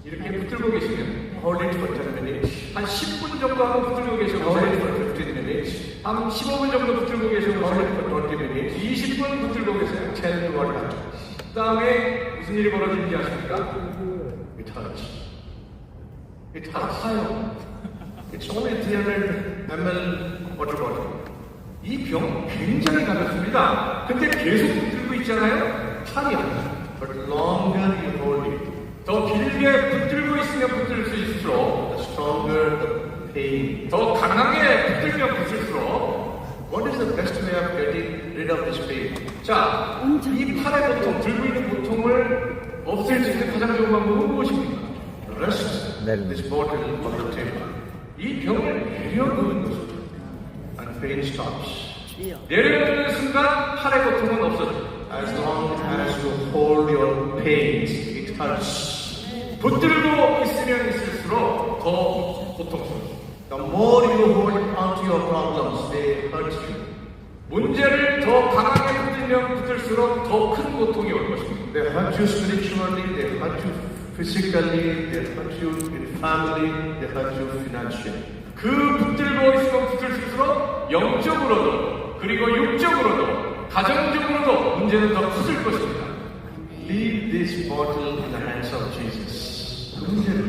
이렇게 붙들고 계시면 Hold it for 10 minutes. 한 10분 정도 한번 붙들고 Hold it 계셔보세요. for 15 minutes. 한 15분 정도 붙들고 Hold 계셔보세요. it for 20 minutes. 20분 붙들고 계세요. Tell me what happens. 그 다음에 무슨 일이 벌어지는지 아십니까? It hurts. It hurts. It's only 300 ml water bottle. 이 병 굉장히 가볍습니다. 근데 계속 붙들고 있잖아요? 탈이 안 나요. But longer you hold it, 더 길게 붙들고 있으면 붙들 수 있을수록, the stronger the pain. 더 강하게 붙들면 붙을수록, What is the best way of getting rid of this pain? 자, 이 팔의 고통, 들고 있는 고통을 없앨 수 있는 가장 좋은 방법은 무엇입니까? Rest this bottle on the table. 이 병을 내려놓는 것입니다. And pain stops. 내려놓는 순간 팔의 고통은 없어져요. As long as you hold your pains, it hurts. 붙들고 있으면 있을수록 더 고통스러워요. The more you hold on to your problems, they hurt you. 문제를 더 강하게 붙들면 붙들수록 더 큰 고통이 올 것입니다. They hurt you spiritually, they hurt you physically, they hurt you in family, they hurt you financially. 그 붙들고 있으면 붙들수록 영적으로도 그리고 육적으로도 가정적으로도 문제는 더 커질 것입니다. Leave this bottle in the hands of Jesus. 그 문제를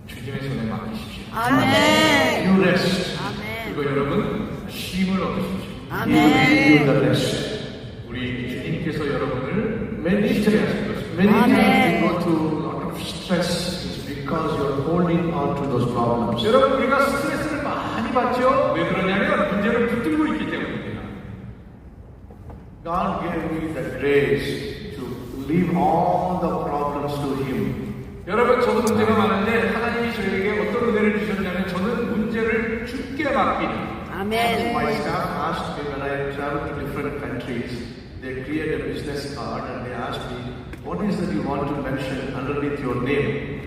주님의 손에 맡기십시오. 아멘. You rest. 아멘. 그리고 여러분 쉼을 얻으십시오. He will give you 아멘. the rest. 우리 주님께서 여러분을 Many 하실 것입니다. times we go through a lot of stress is because you're holding on to those problems. 여러분 우리가 스트레스를 많이 받죠. 왜 그러냐면 문제를 붙들고 있기 때문입니다. God gave me the grace to leave all the problems to Him. 여러분 저도 문제가 많은데 하나님이 저에게 어떤 은혜를 주셨냐면 저는 문제를 주께 맡기는 아멘. My staff asked me when I travel to different countries, they create a business card and they asked me, what is that you want to mention underneath your name?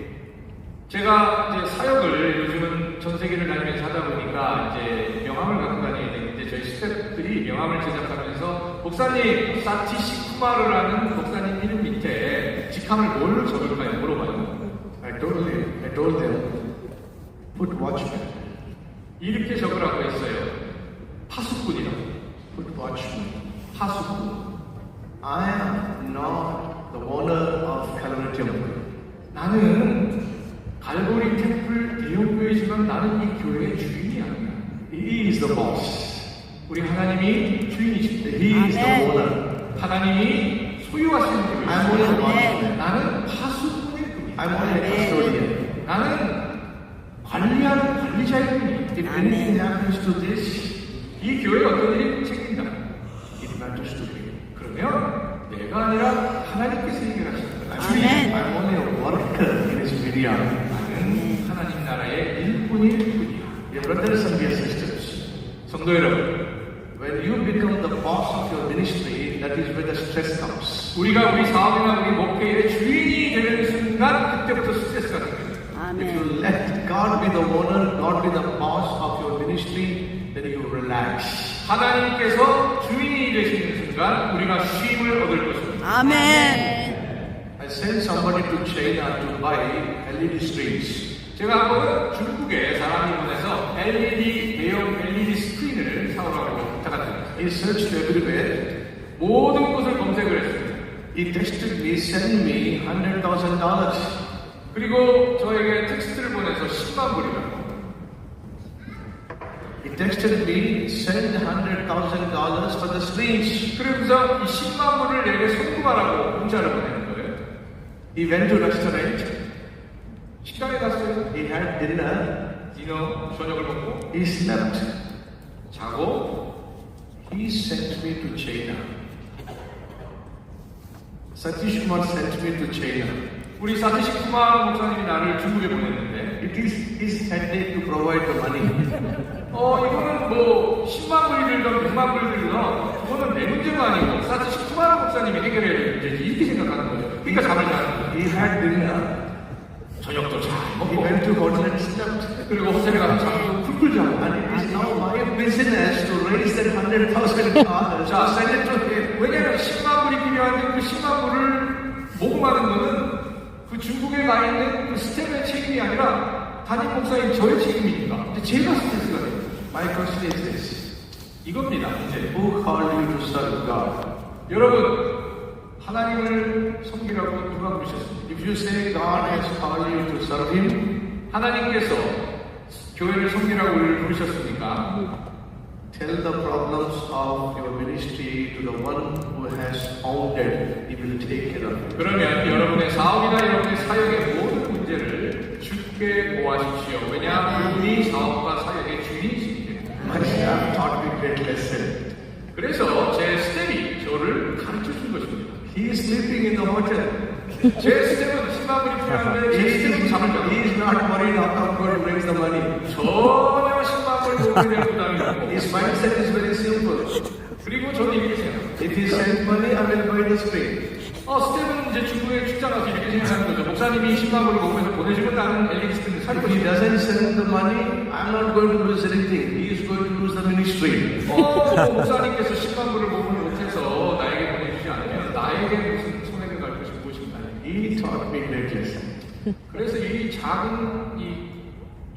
제가 이제 사역을 요즘은 전 세계를 다니면서 하다 보니까 이제 명함을 갖고 다니게 되는데 저희 스태프들이 명함을 제작하면서 목사님 사티시 쿠마르라는 목사님 이름 밑에 직함을 뭘 적을까요? 물어봐요. I told them, put watchman, 이렇게 적으라고 했어요. 파수꾼이라고. put watchman. 파수꾼. I am not the owner of Calvary Temple. 나는 갈보리 템플 대형교회지만 나는 이 교회의 주인이 아니야. He is the boss. 우리 하나님이 주인이십니다. He is the Amen. owner. 하나님이 소유하시는 I'm only the 교회입니다. watchman. 나는 파수꾼일 뿐이야. I'm only a custodian. 나는 관리하는 관리자일 뿐이야. If anything happens to this, 이 교회에 어떤 일이 생긴다. it matters to me. 그러면 내가 아니라 하나님께서 해결하시는 거야. 아멘. I'm only a worker in His vineyard. 나는 하나님 나라의 일꾼일 뿐이야. Dear brothers and dear sisters, 성도 여러분, when you become the boss of your ministry, that is where the stress comes. 우리가 우리 사업이나 우리 목회의 주인이 되는 순간 그때부터 스트레스가 생깁니다. If 아멘. you let God be the owner, God be the boss of your relax. 하나님께서 주인이 되시는 순간 우리가 쉼을 얻을 것입니다. 아멘. I sent somebody to China to buy LED screens. 제가 한번 중국에 사람이 보내서 LED 대형 LED 스크린을 사오라고 부탁드렸습니다. He searched everywhere. 모든 곳을 검색을 했습니다. He texted me, send me $100,000. 그리고 저에게 텍스트를 보내서 10만 불이라고. He texted me, send $100,000 for the screens. 그러면서 이 10만 불을 내게 송금하라고 문자를 보내는 거예요. He went to restaurant. 식당에 갔어요. He had dinner. 저녁을 먹고 He slept. 자고 He sent me to China. Satish Kumar sent me to China. 우리 사티시 쿠마 목사님이 나를 중국에 보냈는데 It is his headache to provide the money. 이거는 뭐 10만 불이 들든 100만 불이 들든 그거는 내 문제가 아니고 사티시 쿠마 목사님이 해결해야 될 문제지 이렇게 생각하는 거죠. 그러니까 잠을 자는 거예요. He had dinner. 저녁도 잘 He 먹고 went to hotel and slept. 그리고 호텔에 가서 잠도 쿨쿨 자고 And it is now my business to raise that $100,000. So send it to him. 왜냐면 10만 불이 필요한데 그 10만 불을 모금하는 거는 그 중국에 가 있는 그 스텝의 책임이 아니라 담임 목사인 저의 책임이니까. 근데 제가 스트레스가 돼요. My question is this. 이겁니다. 이제 Who called you to serve God? 여러분 하나님을 섬기라고 누가 부르셨습니까? If you say God has called you to serve Him, 하나님께서 교회를 섬기라고 우리를 부르셨습니까? tell the problems of your ministry to the one who has founded. He will take care of it. 그러면 여러분의 사업이나 여러분의 사역의 모든 문제를 주께 모아십시오. 왜냐하면 그분이 사업과 사역의 주인이시기 때문에. My staff taught me great lesson. 그래서 제 스텝이 저를 가르쳐 준 것입니다. He is sleeping in the hotel. 제 스텝은 10만 불이 필요한데 제 스텝은 잠을 자고 He is not worried how I'm going to raise the money. 전혀 10만 불 모으게 될 부담이 없고 His mindset is very simple. 그리고 저는 이렇게 생각합니다. If he sends money, I will buy the screen. 스텝은 이제 중국에 출장 가서 이렇게 생각하는 거죠. 목사님이 10만 불을 모으면서 보내주면 나는 LED 스크린을 살 If he 것이다. doesn't send the money, I'm not going to lose anything. He is going to lose the ministry. 목사님께서 10만 불을 모으지 못해서 나에게 보내주지 않으면 나에게 무슨 손해가 갈 것이 무엇인가. He taught me great lesson. 그래서 이 작은 이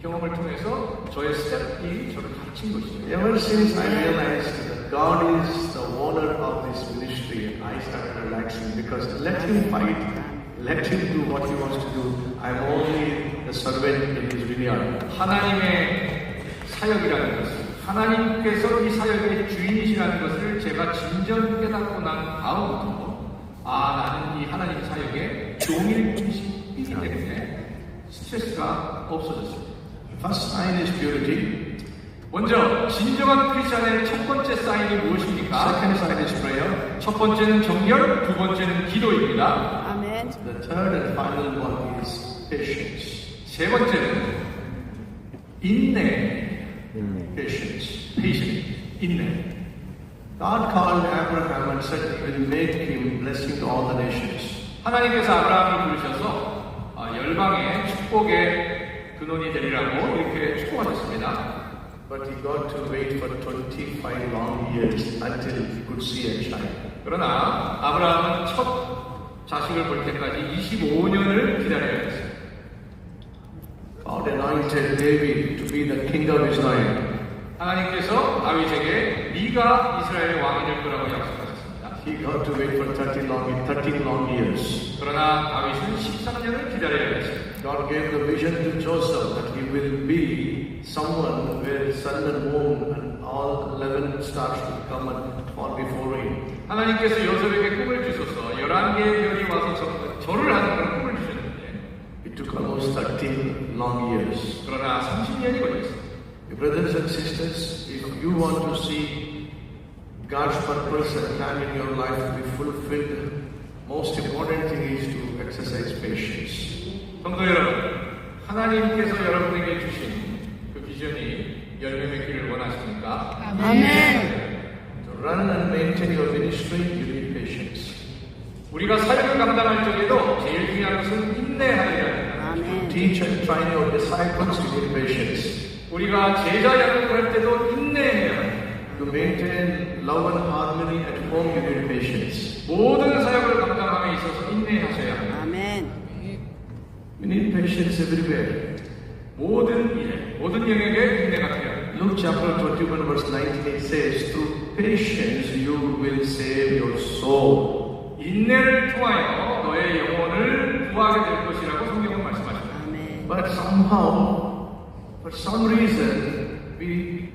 경험을 통해서 저의 스텝이 저를 가르친 것이죠. Ever since I realized that God is the owner of this ministry, I started relaxing because let Him fight, let Him do what He wants to do. I'm only the servant in His vineyard. 하나님의 사역이라는 것을 하나님께서 이 사역의 주인이시라는 것을 제가 진정 깨닫고 난 다음부터 나는 이 하나님 사역의 종일 뿐이기 때문에 스트레스가 없어졌습니다. First sign is purity. 먼저 진정한 크리스천의 첫 번째 사인이 무엇입니까? Second sign is prayer. 첫 번째는 정결, 두 번째는 기도입니다. 아멘. The third and final one is patience. 세 번째는 인내, Patience. 인내. God called Abraham and said He will make him blessing to all the nations. 하나님께서 아브라함을 부르셔서 열방의 축복의 근원이 되리라고 이렇게 축복하셨습니다. But he got to wait for 25 long years until he could see a child. 그러나 아브라함은 첫 자식을 볼 때까지 25년을 기다려야 했어요. God anointed David to be the king of Israel. 하나님께서 다윗에게 네가 이스라엘의 왕이 될 거라고 약속하셨습니다. He got to wait for 13 long years. 그러나 다윗은 13년을 기다려야 했어요. God gave the vision to Joseph that he will be someone where sun and moon and all 11 stars will come and fall before him. 하나님께서 요셉에게 꿈을 주셔서 11개의 별이 와서 절을 하는 그런 꿈을 주셨는데 It took almost 13 long years. 그러나 30년이 걸렸어요. Brothers and sisters, if you want to see God's purpose and plan in your life to be fulfilled, most important thing is to exercise patience. 성도 여러분, 하나님께서 여러분에게 주신 그 비전이 열매 맺기를 원하십니까? 아멘. To run and maintain your ministry, you need patience. 우리가 사역을 감당할 적에도 제일 중요한 것은 인내하리라는 거예요. To teach and train your disciples, you need patience. 우리가 제자 양육을 할 때도 인내해야 합니다. maintain love and harmony at home, you need patience. 모든 사역을 감당함에 있어서 인내하셔야 합니다. 아멘. You need patience everywhere. 모든 일에, 모든 영역에 인내가 필요합니다. Luke chapter 21 verse 19 says, through patience you will save your soul. 인내를 통하여 너의 영혼을 구하게 될 것이라고 성경은 말씀하십니다. 아멘. But somehow, for some reason, we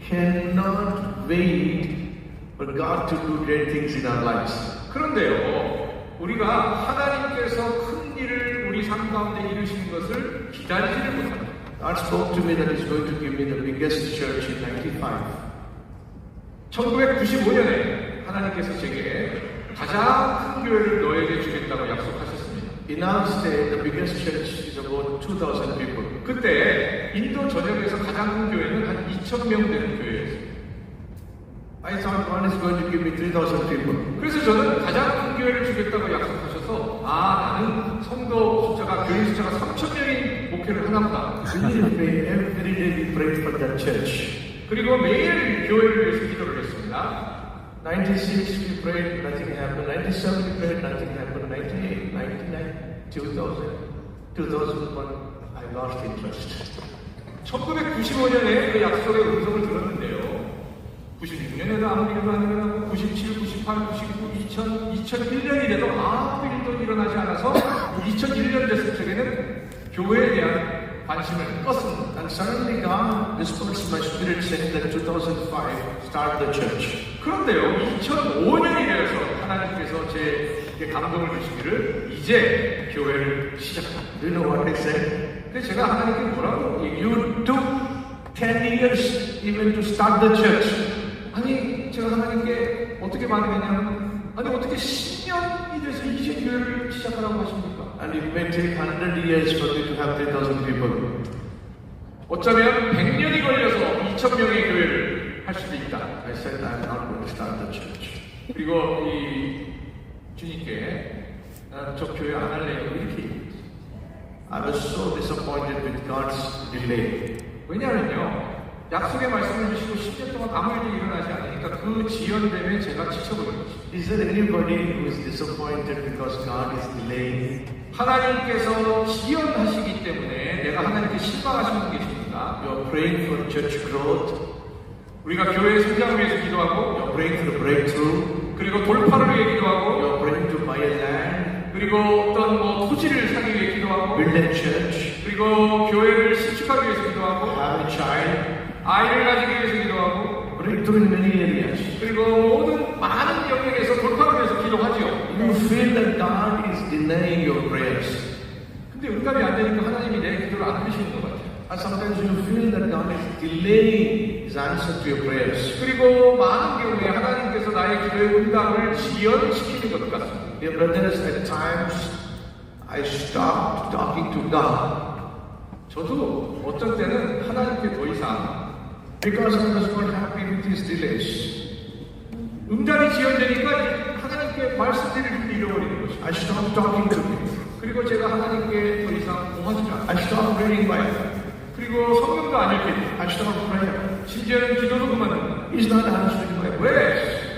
cannot wait for God to do great things in our lives. 그런데요, 우리가 하나님께서 큰 일을 우리 삶 가운데 이루시는 것을 기다리지를 못합니다. God spoke to me that He's going to give me the biggest church in 95. 1995년에 하나님께서 제게 가장 큰 교회를 너에게 주겠다고 약속하셨습니다. In our state, the biggest church is about 2,000 people. 그때 인도 전역에서 가장 큰 교회는 한 2,000명 되는 교회였습니다. I thought God is going to give me 3,000 people. 그래서 저는 가장 큰 교회를 주겠다고 약속하셔서 나는 성도 숫자가 교인 숫자가 3,000명인 목회를 하나보다. We didn't pray. Every day we prayed for that church. 그리고 매일 교회를 위해서 기도를 했습니다. 96 we prayed, nothing happened. 97 we prayed, nothing happened. 98, 99, 2000, 2001, I lost interest. 1995년에 그 약속의 음성을 들었는데요. 96년에도 아무 일도 안 일어나고 97, 98, 99, 2000, 2001년이 돼도 아무 일도 일어나지 않아서 2001년 됐을 적에는 교회에 대한 관심을 껐습니다. And suddenly God dispersed my spirit saying that 2005 start the church. 그런데요, 2005년이 되어서 하나님께서 제게 감동을 주시기를 이제 교회를 시작합니다. Do you know what I said? 근데 제가 하나님께 뭐라고 얘기해요? You took 10 years even to start the church. 아니, 제가 하나님께 어떻게 말했냐면, 아니, 어떻게 10년이 돼서 이제 교회를 시작하라고 하십니까? And it may take 100 years for me to have 3,000 people. 어쩌면 100년이 걸려서 2,000명의 교회를 할 수도 있다. I said, I'm not going to start the church. 그리고 이 주님께 저 교회 안 할래요. 이렇게 얘기했어요. I was so disappointed with God's delay. 왜냐하면요, 약속의 말씀을 주시고 10년 동안 아무 일도 일어나지 않으니까 그 지연됨에 제가 지쳐버린 것입니다. Is there anybody who is disappointed because God is delaying? 하나님께서 지연하시기 때문에 내가 하나님께 실망하시는 분 계십니까? You are praying for church growth. 우리가 교회 성장을 위해서 기도하고, You are praying for breakthrough. 그리고 돌파를 위해 You 기도하고, are praying to buy a land, 그리고 어떤 토지를 사기 위해 기도하고, build a church, 그리고 교회를 신축하기 위해서 기도하고, have a child. 아이를 가지기 위해서 기도하고, Breakthrough in many areas. 그리고 모든 많은 영역에서 돌파를 위해서 기도하지요. You feel that God is denying your prayers. 근데 응답이 안 되니까 하나님이 내 기도를 안 들으시는 것 같아요. And sometimes you feel that God is delaying His answer to your prayers. 그리고 많은 경우에 하나님께서 나의 기도의 응답을 지연시키는 것 같습니다. Dear brothers, at times I stopped talking to God 저도 어떤 때는 하나님께 더 이상 because I was not happy with His delays. 응답이 지연되니까 하나님께 말씀드릴 일을 잃어버리는 것이죠. I stopped talking to Him. 그리고 제가 하나님께 더 이상 공하지 않아요. I stopped reading Bible. 그리고 성경도 안 읽게 돼요. I stopped praying. 심지어는 기도도 그만둔다. He's not answering my prayer. 왜?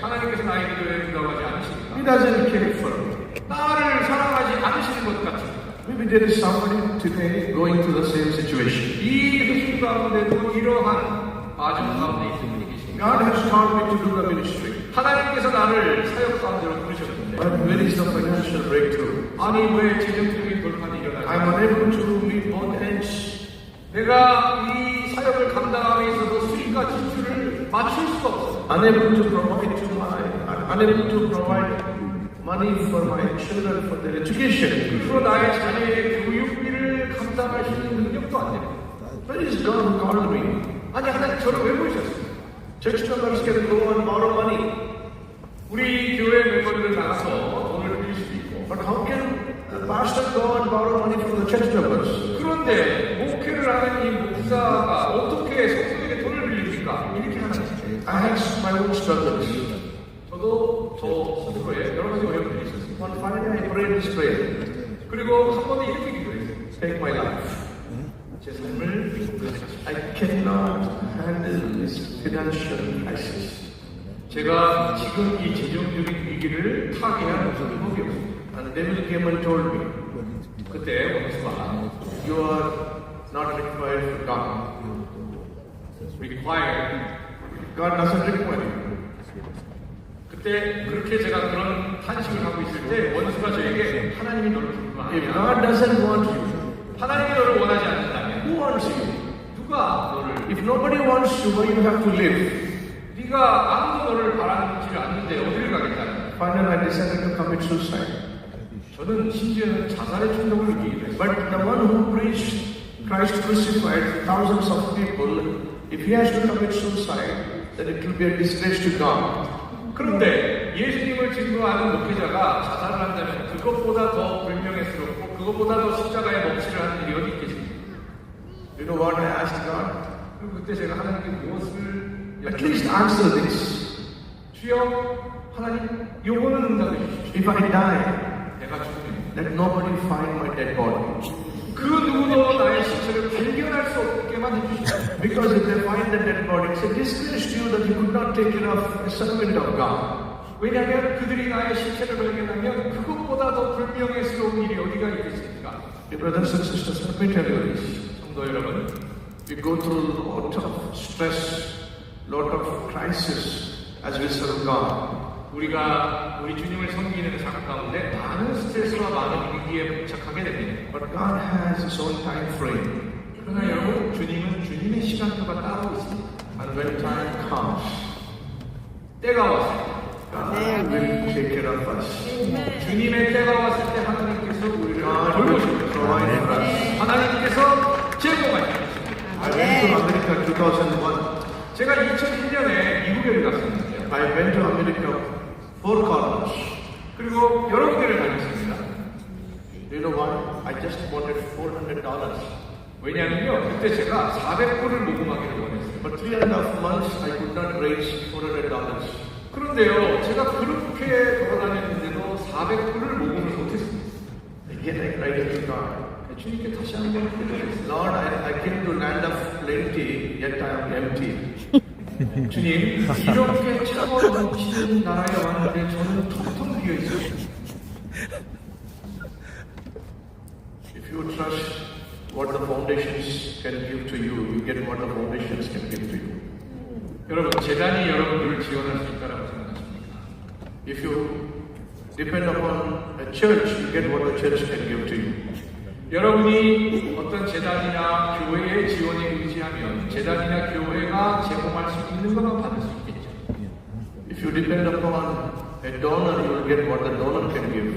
하나님께서 나의 기도에 응답하지 않으십니까? He doesn't care for me. 나를 사랑하지 않으시는 것 같습니다. Maybe there is somebody today going through the same situation. 이 회중 가운데도 이러한 과정 가운데 있는 분이 계십니다. God has called me to do the ministry. 하나님께서 나를 사역 가운데로 부르셨는데 But where is the financial breakthrough? 아니 왜 재정적인 돌판이 일어나지 I'm 않아요? unable to meet both ends. 내가 이 사역을 감당함에 있어서 수익과 지출을 맞출 수가 없어요. Unable to provide money for my children for their education. 그리고 나의 자녀의 교육비를 감당할 수 있는 능력도 안 됩니다. Where is God who called me? 아니 하나님 저를 왜 부르셨어요? Church members can go and borrow money. 우리 교회 멤버들 나가서 돈을 빌릴 수도 있고 But how can the pastor go and borrow money from the church members? 그런데 목회를 하는 이 목사가 어떻게 성도에게 돈을 빌립니까? 이렇게 하는 거죠. I had my own struggles. 저도 저 스스로의 여러 가지 어려움들이 있었습니다. One Friday I prayed this prayer. 그리고 한 번은 이렇게 기도했어요. Take my life. 제 삶을 I cannot handle this financial crisis. 제가 지금 이 재정적인 위기를 타개할 방법이 없습니다. And the devil came and told me, 그때 원수가 you are not required for God. required. God doesn't require you. 그때 그렇게 제가 그런 탄식을 하고 있을 때 원수가 저에게 하나님이 너를 부르면 안 If 되냐? God doesn't want you, 하나님이 너를 원하지 않는다면 who wants you? 누가 너를? If nobody wants you, why you have to live? 네가 아무도 너를 바라지를 않는데 어디를 가겠다는? Finally, I decided to commit suicide. 저는 심지어는 자살의 충동을 느끼기도 했어요. But the one who preached Christ crucified thousands of people, if he has to commit suicide, then it will be a disgrace to God. 그런데 예수님을 증거하는 목회자가 자살을 한다면 그것보다 더 불명예스럽고 그것보다 더 십자가에 멈치를 하는 일이 어디 있겠습니까? You know what I asked God? 그리고 그때 제가 하나님께 무엇을 At least answer this. 주여 하나님 요거는 응답해 주십시오. If I die, 내가 죽으면 let nobody find my dead body. 그 누구도 나의 시체를 발견할 수 없게만 해주십시오. Because if they find the dead body, it's a disgrace to you that you could not take care of a servant of God. 왜냐하면 그들이 나의 시체를 발견하면 그것보다 더 불명예스러운 일이 어디가 있겠습니까? Dear brothers and sisters, let me tell you this. 성도 여러분, We go through a lot of stress, lot of crisis as we serve God. 우리가 우리 주님을 섬기는 삶 가운데 많은 스트레스와 많은 위기에 봉착하게 됩니다. But God has His own time frame. 그러나 여러분, 주님은 주님의 시간표가 따로 있습니다. And when time comes, 때가 왔을 때, God will take care of us. 주님의 때가 왔을 때 하나님께서 우리를 God will 돌보십니다. provide for us. 하나님께서 제공하십니다. I went to America 2001. 제가 2001년에 미국에 갔었는데요. I went to America 4 corners. 그리고 여러 군데를 다녔습니다. You know why? I just wanted $400. 왜냐하면요, 그때 제가 400불을 모금하기를 원했어요. For 3.5 months, I could not raise $400. 그런데요, 제가 그렇게 돌아다녔는데도 400불을 모금을 못했습니다. Again, I cried to God. 주님께 다시 한번 기도했어요. Lord, I came to land of plenty, yet I am empty. 주님, 이렇게 차고 넘치는 나라에 왔는데 저는 텅텅 비어 있어요. If you trust what the foundations can give to you, you get what the foundations can give to you. 여러분, 재단이 여러분들을 지원할 수 있다고 생각하십니까? If you depend upon a church, you get what the church can give to you. 여러분이 어떤 재단이나 교회의 지원에 의지하면 재단이나 교회가 제공할 수 있는 것만 받을 수 있겠죠. If you depend upon a donor, you will get what the donor can give.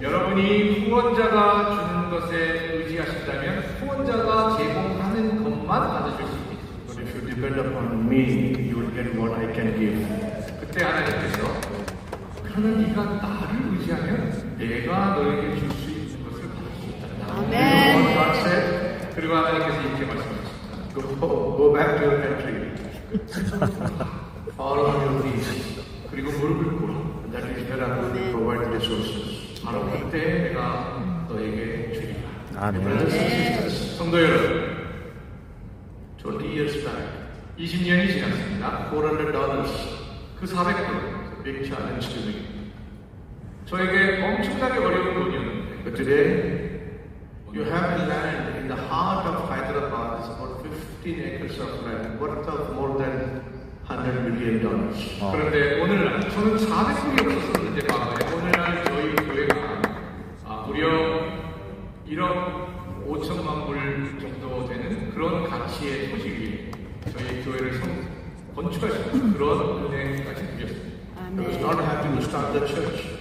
여러분이 후원자가 주는 것에 의지하신다면 후원자가 제공하는 것만 받으실 수 있겠죠. But if you depend upon me, you will get what I can give. 그때 하나님께서 그러면 네가 나를 의지하면 내가 너에게 줄 수 있는 것을 받을 수 있다. You know what God said? 그리고 하나님께서 이렇게 말씀하셨습니다. Go back to your country. Fall on your knees. 그리고 무릎을 꿇어. That is where I will provide resources. 바로 그때 내가 너에게 주리라. 아멘. Brothers and sisters, 성도 여러분, 20 years back, 20년이 지났습니다. $400, 그 400불, big challenge to me. 저에게 엄청나게 어려운 돈이었는데 But today, you have a land in the heart of Hyderabad. It's about 15 acres of land, worth of more than $100 million. 그런데 오늘날 저는 400불이 없었었는데 과거에 오늘날 저희 교회가 무려 1억 5천만 불 정도 되는 그런 가치의 토지 위에 저희 교회를 건축할 수 있는 그런 은혜까지 누렸습니다. I was not happy to start the church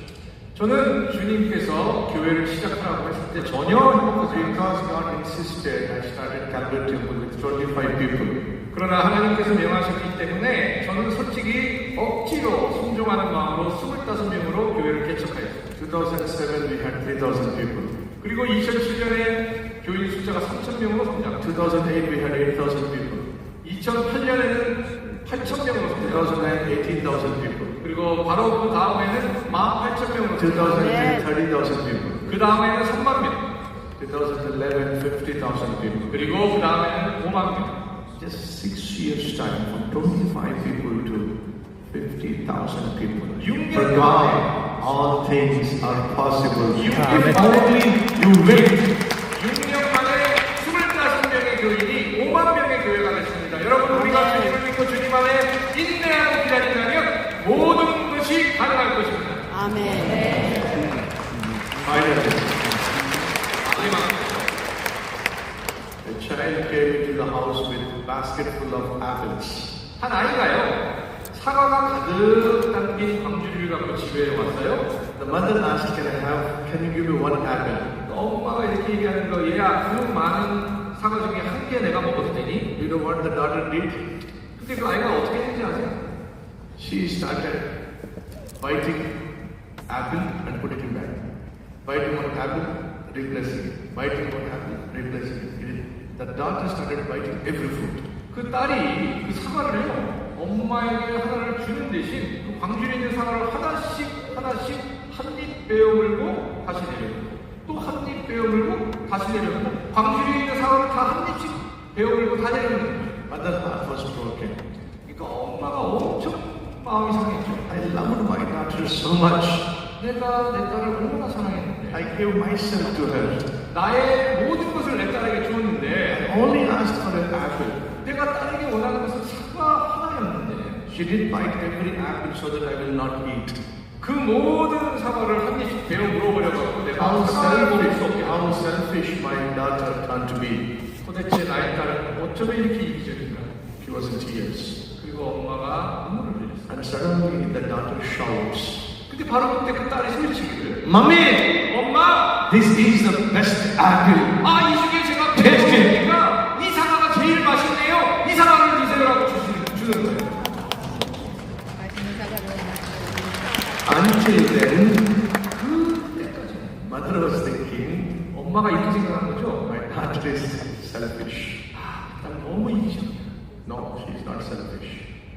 저는 주님께서 교회를 시작하라고 했을 때 전혀 행복하지 않았어요. because God insisted. I started Calvary Temple with 25 people. 그러나 하나님께서 명하셨기 때문에 저는 솔직히 억지로 순종하는 마음으로 25명으로 교회를 개척하였습니다. 2007 we had 3,000 people. 그리고 2007년에 교인 숫자가 3,000명으로 성장합니다. 2008 we had 8,000 people. 2008년에는 8,000명으로 성장합니다. 2009 18,000 people. 그리고 바로 그 다음에는 18,000명으로 2010 30,000 people. 그 다음에는 3만 명. 2011 50,000 people. 그리고 그 다음에는 5만 명. Just 6 years time, from 25 5 people to 50,000 people. 6년 For God, all things are possible. If Amen. only you wait. 6년 만에 25명의 교인이 5만 명의 교회가 됐습니다. 여러분, 우리가 주님을 믿고 주님 안에 인내하고 기다린다면 모든 것이 가능할 것입니다. 아멘. Finally, 마지막, a child came into the house with a basket full of apples. 한 아이가요, 사과가 가득 담긴 광주리를 갖고 집에 왔어요. The mother asked, can you give me one apple? 엄마가 이렇게 얘기하는 거, 얘야, 그 많은 사과 중에 한 개 내가 먹어도 되니? You know what the daughter did? 근데 그 아이가 어떻게 했는지 아세요? She started biting apple and put it in bag. Biting one apple, replacing it. Biting one apple, replacing it. The daughter started biting every fruit. 그 딸이 그 사과를요, 엄마에게 하나를 주는 대신 그 광주리에 있는 사과를 하나씩 한 입 베어물고 다시 내려놓고 또 한 입 베어물고 다시 내려놓고 광주리에 있는 사과를 다 한 입씩 베어물고 다 내려놓는 거예요. Mother heart was broken. 그러니까 엄마가 엄청 마음이 상했죠. I loved my daughter so much. 내가 내 딸을 얼마나 사랑했는데 I gave myself to her. 나의 모든 것을 내 딸에게 주었는데 I only asked for an apple. 내가 딸에게 원하는 것은 사과 하나였는데 She did bite every apple so that I will not eat. 그 모든 사과를 한 입씩 베어 물어버려갖고 내가 How 사과를 먹을 수 없게 how selfish my daughter turned to be. 도대체 나의 딸은 어쩌면 이렇게 이기적인가? She was in tears. 그리고 엄마가 눈물을 흘렸어요. And suddenly the daughter shouts, 근데 바로 그때 그 딸이 소리치기를 Mommy, 엄마! this is the best apple. 아, 이 중에 제가 베스트니까 이 사과가 제일 맛있네요. 이 사과를 드세요라고 주는 거예요. Until then, mother was thinking, 엄마가 이렇게 생각한 거죠. my daughter is selfish. 아, 딸 너무 이기적이야. No, she is not selfish.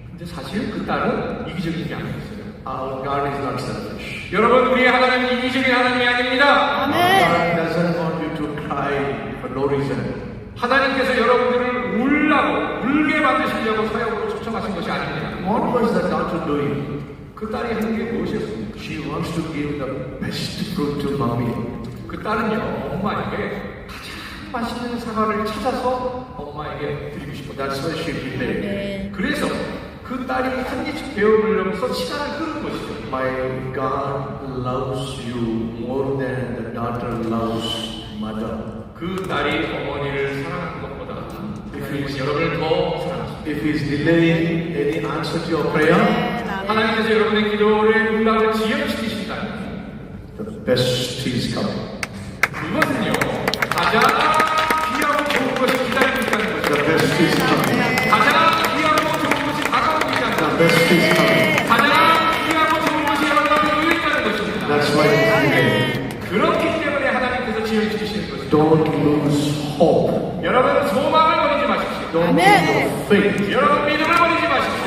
근데 사실 그 딸은 이기적인 게 아니었어요. Our God is not selfish. 여러분, 우리의 하나님은 이기적인 하나님이 아닙니다. Our God doesn't want you to cry for no reason. 하나님께서 여러분들을 울게 만드시려고 사역으로 초청하신 것이 아닙니다. What was the daughter doing? 그 딸이 하는 게 무엇이었습니까? She wants to give the best fruit to mommy. 그 딸은요, 엄마에게 가장 맛있는 사과를 찾아서 엄마에게 드리고 싶었다. That's why she delayed. 네. 그래서 그 딸이 한 입씩 배워보려면서 시간을 끄는 것이죠. My God loves you more than the daughter loves mother. 그 딸이 어머니를 사랑하는 것보다 하나님은 여러분을 더 사랑하십니다. If He is delaying any answer to your prayer, 하나님께서 여러분의 기도를 응답을 지연시키신다면 the best is coming. 그것은요, 가장 귀하고 좋은 것이 기다리고 있다는 The 것이죠. best is coming. 가장 귀하고 좋은 것이 다가오고 있다는 The 것이죠. best is coming. 가장 귀하고 좋은 것이 여러분 앞에 놓여 있다는 것입니다. That's why today, 그렇기 때문에 하나님께서 지어주시는 것입니다. don't lose hope. 여러분, 소망을 버리지 마십시오. Don't lose your faith. 여러분, 믿음을 버리지 마십시오.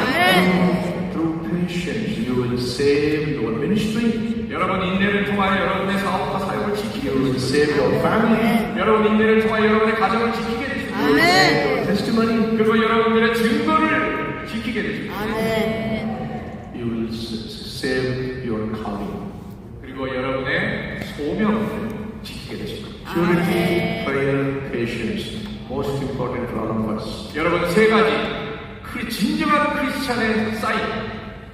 Through patience, you will save your ministry. 여러분, 인내를 통하여 여러분의 사업과 사역을 지키게 You will 되십시오. save your family. 여러분, 인내를 통하여 여러분의 가정을 지키게 되십시오. You will save your testimony. 그리고 여러분들의 증거를 지키게 되십시오. You will save your calling. 그리고 여러분의 소명을 지키게 되십시오. Purity, prayer, patience. Most important for all of us. 여러분, 세 가지 진정한 크리스찬의 사인,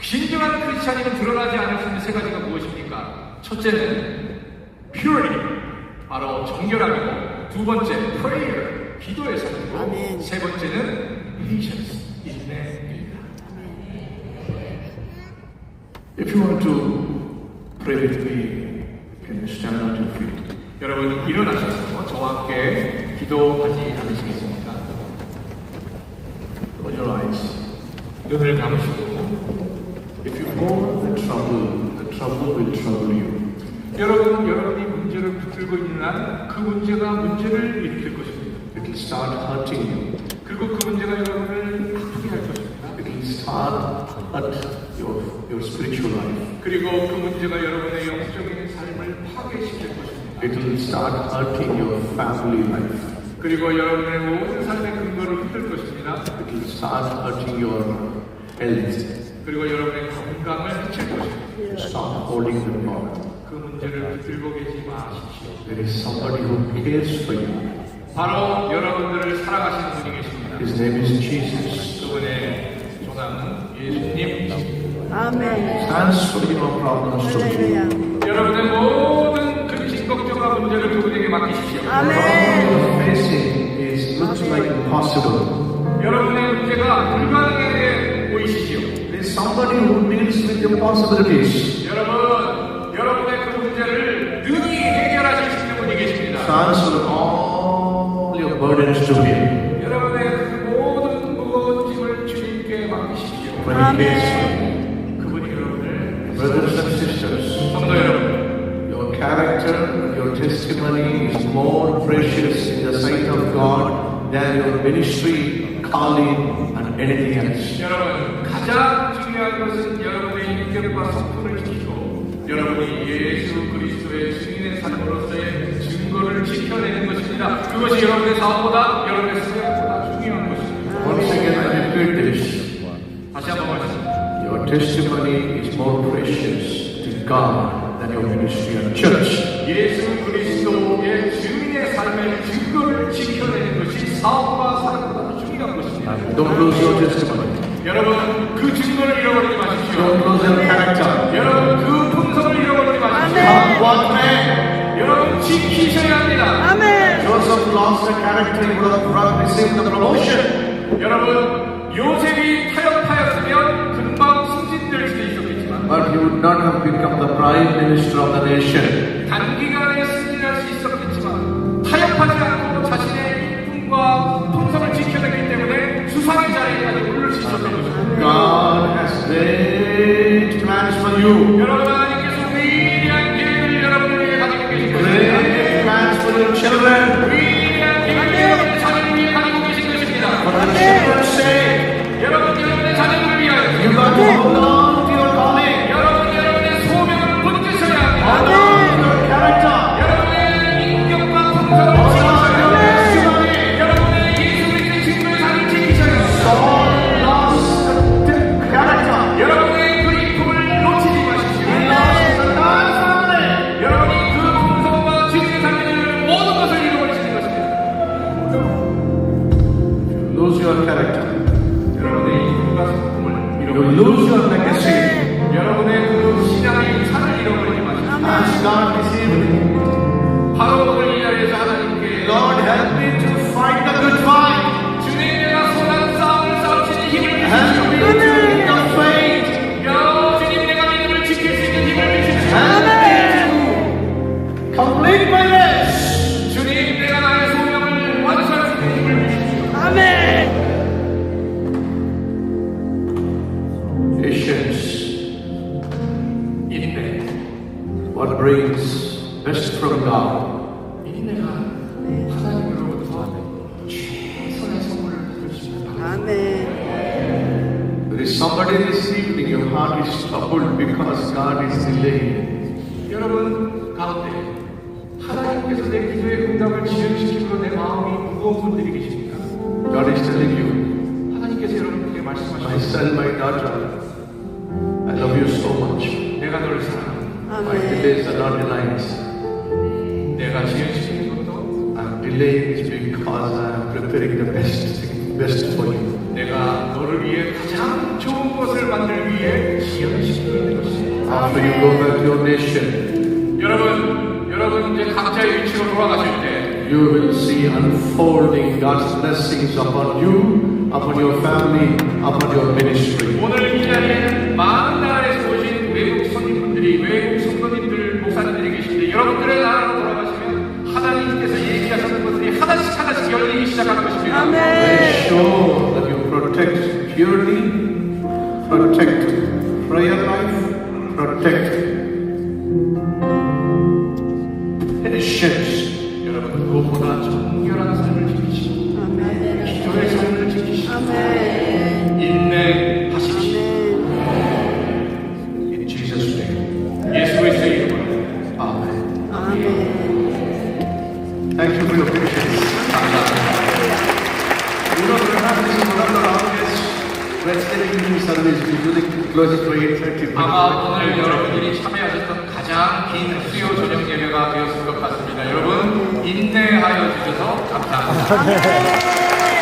진정한 크리스찬임은 드러나지 않을 수 있는 세 가지가 무엇입니까? 첫째는 purity, 바로 정결함이고, 두 번째 prayer, 기도의 삶이고, 아멘. 세 번째는 patience, 인내입니다. If you want to pray with me, can you stand on your feet? 여러분, 일어나셔서 저와 함께 기도하지 않으시겠습니까? Close your eyes. 눈을 감으시고, If you know the trouble will trouble you. 여러분이 문제를 붙들고 있는 한 그 문제가 문제를 일으킬 것입니다. It will start hurting you. 그리고 그 문제가 여러분을 아프게 할 것입니다. It will start hurt your spiritual life. 그리고 그 문제가 여러분의 영적인 삶을 파괴시킬 것입니다. It will start hurting your family life. 그리고 여러분의 모든 삶의 근거를 흔들 것입니다. It will start hurting your health. 그리고 여러분의 건강을 해칠 것입니다. Stop holding the God. 그 문제를 들고 계지 마십시오. There is somebody who cares for you. 바로 여러분들을 사랑하시는 분이 계십니다. His name is Jesus. 그분의 조상은 예수님이십니다. 아멘. Transfer your problems to 할렐루야. Him. 여러분의 모든 근심 걱정과 문제를 그분에게 맡기십시오. The 아멘. problem you're facing is looks like impossible. 여러분의 문제가 불가능해 보이시지요. There is somebody who deals with your possibilities. 여러분의 그 문제를 능히 해결하실 수 있는 분이 계십니다. Transfer all your burdens to Him. 여러분의 그 모든 무거운 짐을 주님께 맡기십시오. When He cares for you. 그분이 여러분을 Brothers and sisters, 성도 여러분, your character, your testimony is more precious in the sight of God than your ministry, calling, and anything else. 여러분 가장 중요한 것은 여러분의 인격과 성품을 지키고 여러분이 예수 그리스도의 증인의 삶으로서의 증거를 지켜내는 것입니다. 그것이 여러분의 사업보다 여러분의 사역보다 중요한 것입니다. Once again, I repeat this. 다시 한번 말씀드립니다. Your testimony is more precious to God than your ministry and church. 예수 그리스도의 증인의 삶의 증거를 지켜내는 것이 사업과 사역보다 중요한 것입니다. Don't lose your testimony. 여러분 그 증거를 잃어버리지 마십시오. Don't lose your character. 여러분 그 품성을 잃어버리지 마십시오. 아멘. One man, 여러분 지키셔야 합니다. 아멘. Joseph lost the character, he would have received the promotion. 여러분 요셉이 타협하였으면 금방 승진될 수도 있었겠지만 But he would not have become the prime minister of the nation. 단기간에 승진할 수 있었겠지만 타협하지 않고 자신의 이쁨과 품성을 지켜내기 때문에 수상의 자리에까지 오를 수 있었던 것입니다. God has great plans for you. 여러분 하나님께서 위대한 계획을 여러분을 위해 가지고 계신 것입니다. Great plans for your children. 위대한 계획을 여러분의 자녀를 위해 가지고 계신 것입니다. For the children's sake, 여러분의 자녀들을 위하여 you got to hold on to your calling. 여러분의 소명을 붙드셔야 합니다. Hold on to your character. 여러분의 인격과 품성을 Hold 지키셔야 on to your 합니다. testimony. 여러분의 예수 그리스도의 증거의 삶을 지키셔야 합니다. Saul lost the character. 여러분의 그 이쁨을 놓치지 마십시오. He lost the God's family. 여러분이 그 품성과 증거의 삶을 모든 것을 잃어버리시는 것입니다. Lose your character. 여러분의 이쁨과 성품을 You 잃어버리시는 lose your legacy. 여러분의 그 신앙의 유산을 잃어버리지 마십시오. Ask God this evening, 바로 오늘 이 자리에서 하나님께 Lord, help me to fight the good fight. 주님 내가 선한 싸움을 싸우시는 힘을 Help me 주십시오. to in the faith. 주님 내가 믿음을 지킬 수 있는 힘을 주십시오. Help me to complete my race. 주님 내가 나의 소명을 완수할 수 있는 힘을 주십시오. 아멘. Patience. 인내. What brings best from God? 인내가 하나님으로부터 최선의 선물을 주십니다. 아멘. There is somebody this evening, your heart is troubled because God is delaying. 여러분 가운데 하나님께서 내 기도의 응답을 지연시키므로 내 마음이 무거운 분들이 계십니다. God is telling you, 하나님께서 여러분에게 my 말씀하십니다. son, my daughter, I love you so much. 내가 너를 사랑한다. My 아멘. delays are not denies. 내가 지연시키는 것도 I'm delaying is because I'm preparing the best for you. 내가 너를 위해 가장 좋은 것을 만들기 위해 지연시키고 있는 것입니다. After you go back to your nation, 여러분 이제 각자의 위치로 돌아가실 때 you will see unfolding God's blessings upon you, upon your family, upon your ministry. 오늘 이 자리에는 많은 나라에서 오신 외국 선임분들이 외국 성도님들 목사님들이 계신데 여러분들의 나라로 돌아가시면 하나님께서 얘기하시는 것들이 하나씩 열리기 시작하는 것입니다. 아멘. Make sure that you protect purity, protect prayer life, protect patience. 여러분 무엇보다 정결한 삶을 지키시고 아멘. 기도의 삶을 지키시고 아멘. 인내하십시오. In Jesus' name. 예수 그리스도의 이름으로 Amen. 아멘. Thank you for your patience. 감사합니다. You know, perhaps this is one of the longest breathtaking things that service, usually closes for 8:30. 아마 오늘 여러분들이 참여하셨던 가장 긴 수요 저녁 예배가 되었을 것 같습니다. 여러분 인내하여 주셔서 감사합니다.